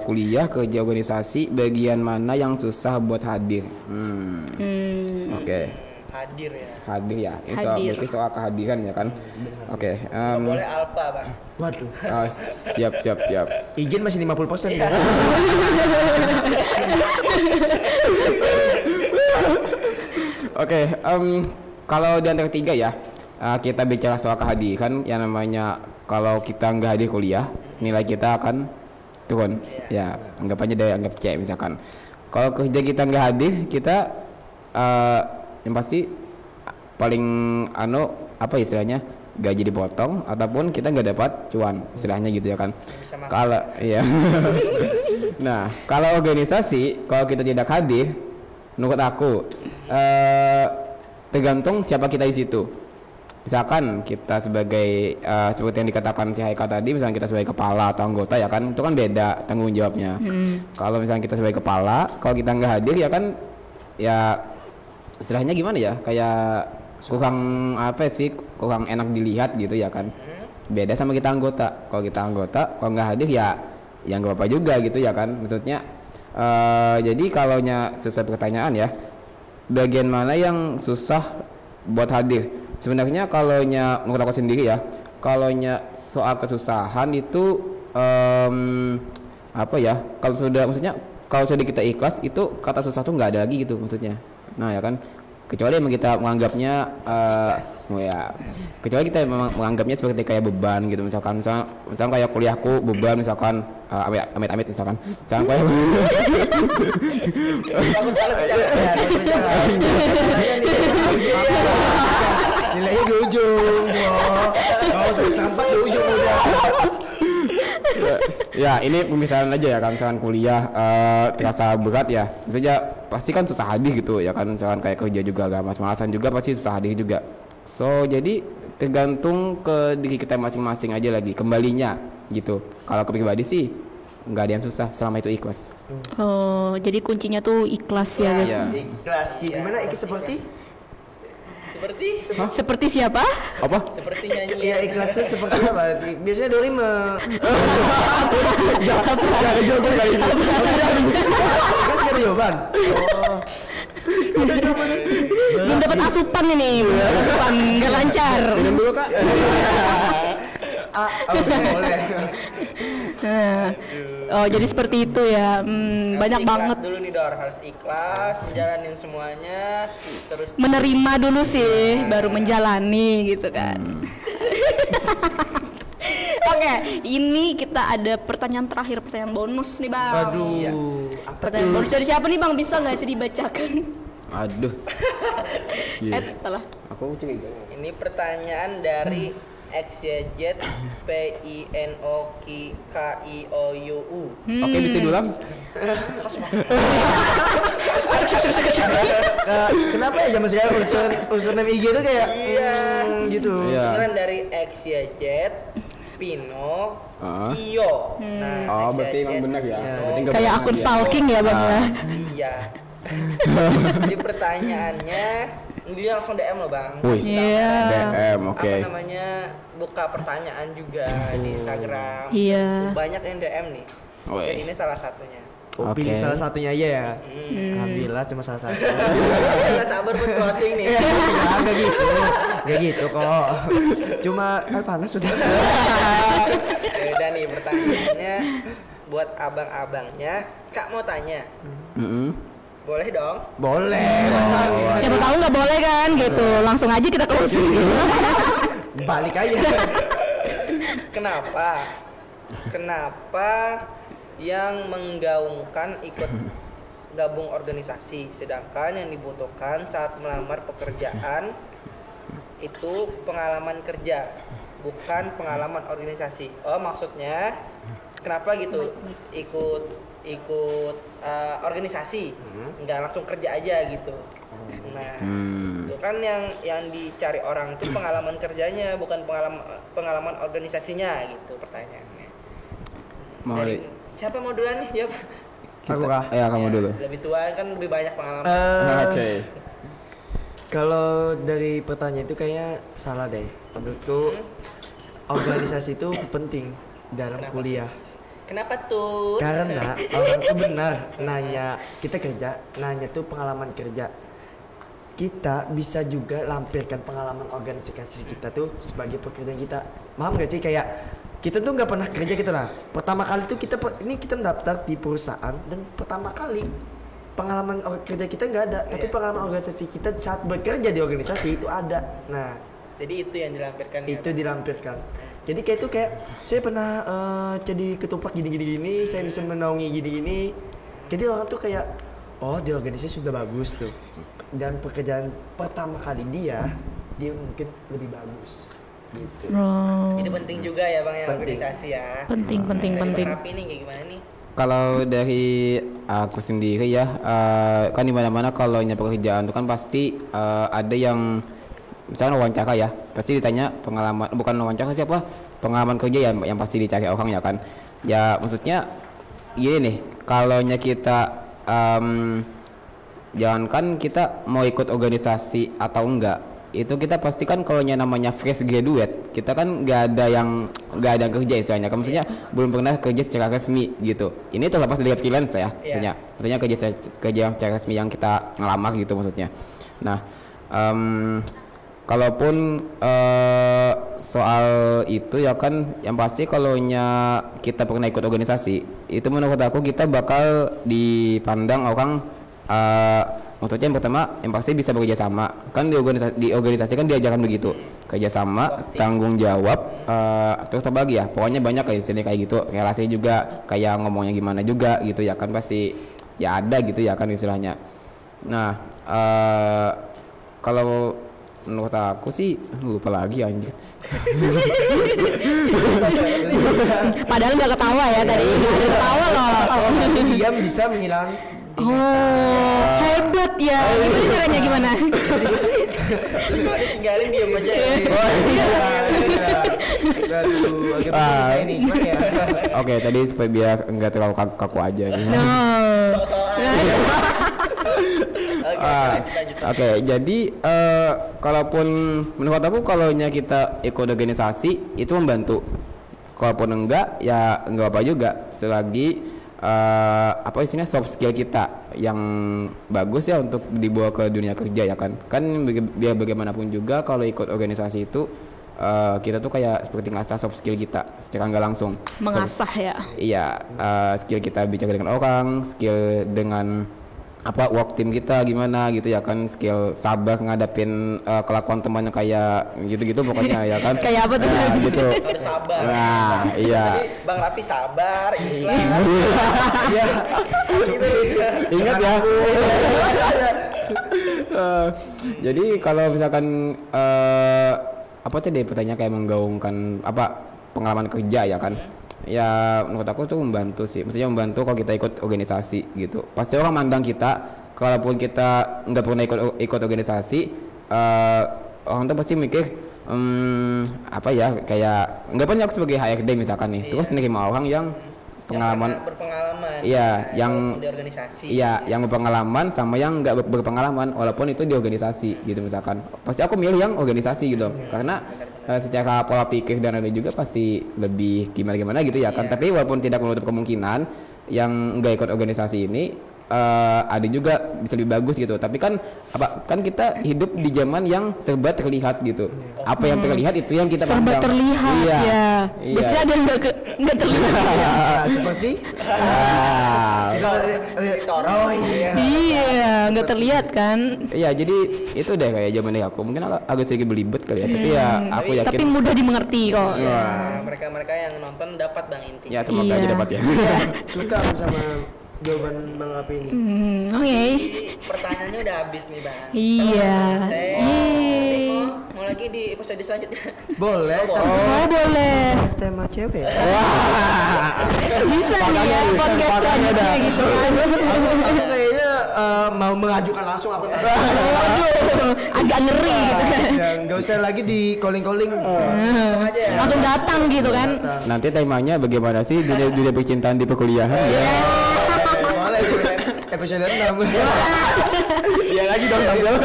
kuliah kerja organisasi bagian mana yang susah buat hadir? Oke. Hadir ya. Hadir ya. Ini soal Hadir. berarti soal kehadiran ya kan? Oke. Boleh alpha Bang. Waduh. Siap. Izin masih 50% ya. Oke, kalau di antara tiga ya, kita bicara soal kehadiran yang namanya kalau kita nggak hadir kuliah, nilai kita akan turun. Ya, anggap aja dari anggap C misalkan. Kalau kerja kita nggak hadir, kita yang pasti paling apa istilahnya gaji dipotong ataupun kita nggak dapat cuan istilahnya gitu ya kan. Kalau iya. Nah, kalau organisasi kalau kita tidak hadir, menurut aku tergantung siapa kita di situ. Misalkan kita sebagai seperti yang dikatakan si Haikal tadi, misalkan kita sebagai kepala atau anggota ya kan, itu kan beda tanggung jawabnya. Kalau misalkan kita sebagai kepala, kalau kita nggak hadir ya kan, ya istilahnya gimana ya, kayak kurang kurang enak dilihat gitu ya kan. Beda sama kita anggota. Kalau kita anggota, kalau nggak hadir ya nggak apa-apa juga gitu ya kan. Maksudnya jadi kalaunya sesuai pertanyaan ya, bagian mana yang susah buat hadir? Sebenarnya kalaunya menurut aku sendiri ya, kalaunya soal kesusahan itu apa ya? Kalau sudah maksudnya kalau sudah kita ikhlas itu kata susah tuh nggak ada lagi gitu maksudnya. Nah ya kan, kecuali emang kita menganggapnya ya kecuali kita memang menganggapnya seperti kayak beban gitu, misalkan kayak kuliahku beban, misalkan amit misalkan kayak Nilainya di ujung, kalau sampai di ujung udah. Ya ini pemisahan aja ya kan, misalkan kuliah terasa berat ya, misalnya pasti kan susah hadih gitu ya kan, misalkan kayak kerja juga gak malas-malasan juga pasti susah hadih juga. So jadi tergantung ke diri kita masing-masing aja lagi kembalinya gitu. Kalau ke pribadi sih nggak ada yang susah selama itu ikhlas. Oh, jadi kuncinya tuh ikhlas ya guys. Iya. Ikhlas, gimana ikhlas seperti? Seperti siapa? Apa? Seperti nyanyi. Ya ikhlas tuh seperti apa? Biasanya Dori Ikhlas gak ada jawaban. Belum dapat asupan ini, asupan nggak lancar. Minum dulu kak. Boleh. Nah, oh jadi seperti itu ya. Banyak banget. Dulu nih Dor, harus ikhlas, jalanin semuanya, terus Menerima dulu sih, baru menjalani gitu kan. Oke, ini kita ada pertanyaan terakhir, pertanyaan bonus nih bang. Aduh. Pertanyaan bonus dari siapa nih bang? Bisa nggak sih dibacakan? Aduh. Salah. Aku curiga. ini pertanyaan dari XYZ PINOKIOUU. Oke, bisa diulang? Kenapa ya zaman sekarang username IG tuh kayak gitu. Iya. Beneran dari XYZ Pino Kio. Nah, Oh, berarti emang benar ya. Berarti nggak Kayak bohong akun aja. stalking ya bang ya. Iya. Jadi pertanyaannya dia langsung DM loh bang. Wih. Iya. DM, oke. Apa namanya, buka pertanyaan juga di Instagram. Iya. Banyak yang DM nih. Wih. Dan ini salah satunya. Oh, pilih Oke. salah satunya aja ya. Alhamdulillah cuma salah satu. Nggak sabar buat closing nih. Enggak gitu. Enggak gitu kok. Cuma panas sudah. Udah nih pertanyaannya buat abang-abangnya. Kak mau tanya, boleh dong? Boleh. Siapa tahu nggak boleh kan gitu. Langsung aja kita closing. Balik aja. Kenapa yang menggaungkan ikut gabung organisasi, sedangkan yang dibutuhkan saat melamar pekerjaan itu pengalaman kerja, bukan pengalaman organisasi? Oh, maksudnya kenapa gitu ikut organisasi, nggak langsung kerja aja gitu? Nah, itu kan yang dicari orang itu pengalaman kerjanya, bukan pengalaman organisasinya gitu pertanyaannya. Mau Dari- siapa mau duluan nih? Ya, Aku kah? Ya, kamu dulu. lebih tua kan lebih banyak pengalaman. Oke. Kalau dari pertanyaan itu kayaknya salah deh. Menurutku organisasi itu penting dalam Kenapa? kuliah. Kenapa tuh? Karena orang tuh benar nanya kita kerja, nanya tuh pengalaman kerja. Kita bisa juga lampirkan pengalaman organisasi kita tuh sebagai pekerjaan kita. Paham gak sih, kayak kita tuh nggak pernah kerja gitu lah. Pertama kali tuh kita mendaftar di perusahaan dan pertama kali pengalaman kerja kita nggak ada, tapi pengalaman organisasi kita saat bekerja di organisasi itu ada. Nah, Jadi itu yang dilampirkan. ya, itu Bang? dilampirkan. Jadi kayak itu kayak saya pernah jadi ketupat gini, saya bisa menaungi gini. Jadi orang tuh kayak oh di organisasi sudah bagus tuh. Dan pekerjaan pertama kali dia mungkin lebih bagus. Gitu. Oh, Itu penting juga ya bang ya, Penting. organisasi ya. penting. Dari Bang Rapi nih kayak gimana nih? Kalau dari aku sendiri ya, kan di mana-mana kalau nyari pekerjaan itu kan pasti ada yang misalnya wawancara ya, pasti ditanya pengalaman, bukan wawancara siapa, pengalaman kerja ya yang pasti dicari orang ya kan. Ya maksudnya gini nih, kalau kita jangankan kita mau ikut organisasi atau enggak, itu kita pastikan kalau namanya fresh graduate, kita kan nggak ada yang kerja istilahnya, kan maksudnya belum pernah kerja secara resmi gitu. Ini terlepas dari freelance ya, maksudnya kerja yang secara resmi yang kita ngelamar gitu maksudnya. Nah, kalaupun soal itu ya kan, yang pasti kalau kita pernah ikut organisasi, itu menurut aku kita bakal dipandang orang Maksudnya yang pertama yang pasti bisa bekerja sama. Kan di organisasi kan diajarkan begitu. Kerja sama, tanggung jawab, terus apa lagi ya? Pokoknya banyak kayak istilahnya kayak gitu. Relasi juga, kayak ngomongnya gimana juga gitu ya kan pasti ya ada gitu ya kan istilahnya. Nah, kalau menurut aku sih lupa lagi anjir. Padahal nggak ketawa ya tadi, nggak ada ketawa loh. Diam bisa menghilang. Oh, hebat ya. Gimana caranya gimana? Tinggalin diam aja ya. Oke, tadi supaya biar enggak terlalu kaku aja gitu. No. Oke, jadi kalaupun menurut aku kalaunya kita ikut organisasi itu membantu. Kalaupun enggak ya enggak apa juga selagi apa istilahnya soft skill kita yang bagus ya untuk dibawa ke dunia kerja ya kan. Kan biar bagaimanapun juga kalau ikut organisasi itu kita tuh kayak seperti ngasah soft skill kita secara nggak langsung. Mengasah ya. Iya, skill kita bicara dengan orang, skill dengan apa work team kita gimana gitu ya kan, skill sabar ngadapin kelakuan temannya kayak gitu-gitu pokoknya ya kan. Kayak apa tuh? Nah, gitu. Harus sabar. Nah, iya. Tadi Bang Rapi sabar, ikhlas. Iya. Ingat ya. Jadi kalau misalkan apa tadi pertanyaan kayak menggaungkan apa pengalaman kerja ya kan. Ya menurut aku tuh membantu sih, maksudnya membantu kalau kita ikut organisasi gitu. Pasti orang mandang kita, kalaupun kita nggak pernah ikut organisasi, orang tuh pasti mikir apa ya kayak nggak pernah aku sebagai HRD misalkan nih, terus nerima orang yang pengalaman, berpengalaman. iya yang di organisasi. Iya, yang berpengalaman sama yang nggak berpengalaman, walaupun itu di organisasi gitu misalkan. Pasti aku milih yang organisasi gitu, karena secara pola pikir dan ada juga pasti lebih gimana gitu ya kan. Tapi walaupun tidak menutup kemungkinan yang nggak ikut organisasi ini ada juga bisa lebih bagus gitu. Tapi kan apa kan kita hidup di zaman yang serba terlihat gitu. Apa yang terlihat itu yang kita Serba pandang. terlihat Iya. ya. Iya. Biasanya ada yang nggak terlihat. Seperti Oh iya. Iya, nggak terlihat kan. Iya, jadi itu deh kayak zaman aku. Mungkin agak sedikit belibet kali ya. Tapi ya aku yakin. Tapi mudah dimengerti kok. Nah, mereka-mereka yang nonton dapat Bang inti. Ya semoga Iya. aja dapat ya. suka aku sama jawaban Bang Rapi ini. Oke. Jadi, pertanyaannya udah habis nih Bang. Iya. Nanti mau lagi di episode selanjutnya. Boleh. Oh, boleh. Bahas tema cewek. Bisa nih ya podcast selanjutnya gitu kan. Aku kayaknya mau mengajukan langsung aku. Waduh, agak ngeri gitu kan. Ya, nggak usah lagi di calling. Langsung aja ya. Langsung datang gitu kan. Nanti temanya bagaimana sih dunia percintaan di perkuliahan ya? Boleh. Episode 6. Iya lagi dong tampil.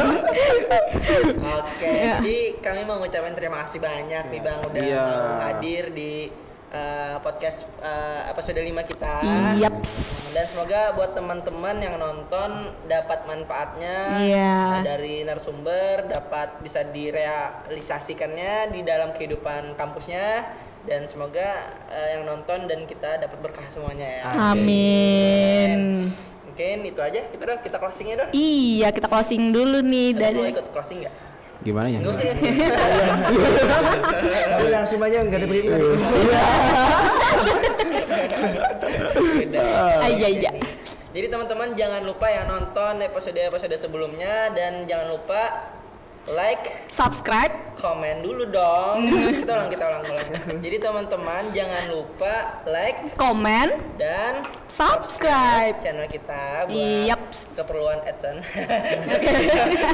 Oke, jadi kami mau ngucapin terima kasih banyak nih Bang udah Iya. mau hadir di podcast episode 5 kita. Yaps. Dan semoga buat teman-teman yang nonton dapat manfaatnya Iya. dari narasumber, dapat bisa direalisasikannya di dalam kehidupan kampusnya, dan semoga yang nonton dan kita dapat berkah semuanya ya. Amin. Mungkin itu aja kita closingnya Dor. Iya, kita closing dulu nih Mau dari. ikut closing nggak? Gimana ya? Nggak usah ya. Jadi langsung aja nggak ada briefing. Iya. Jadi teman-teman jangan lupa ya nonton episode sebelumnya, dan jangan lupa like, Subscribe. komen dulu dong. kita ulang. Jadi teman-teman jangan lupa like Komen. dan Subscribe. channel kita buat Yaps. keperluan AdSense.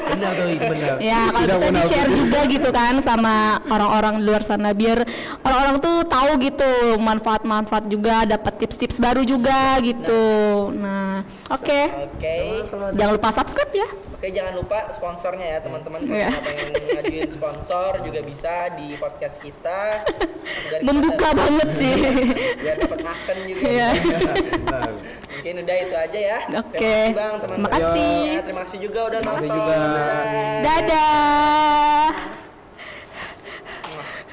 Benar tuh, itu benar. Ya, kalau bisa di-share juga gitu kan sama orang-orang di luar sana, biar orang-orang tuh tahu gitu manfaat-manfaat juga, dapat tips-tips baru juga gitu. Nah, oke. Oke. Jangan lupa subscribe ya. Oke, jangan lupa sponsornya ya teman-teman. Kalau Iya. pengen ngajuin sponsor juga bisa di podcast kita. Biar kita Membuka banget sih. biar dapat makan juga. Iya. Mungkin udah itu aja ya. Oke. Terima kasih Bang, teman-teman. Terima kasih. Ya, terima kasih juga udah Terima kasih nonton. juga. Bye. Dadah.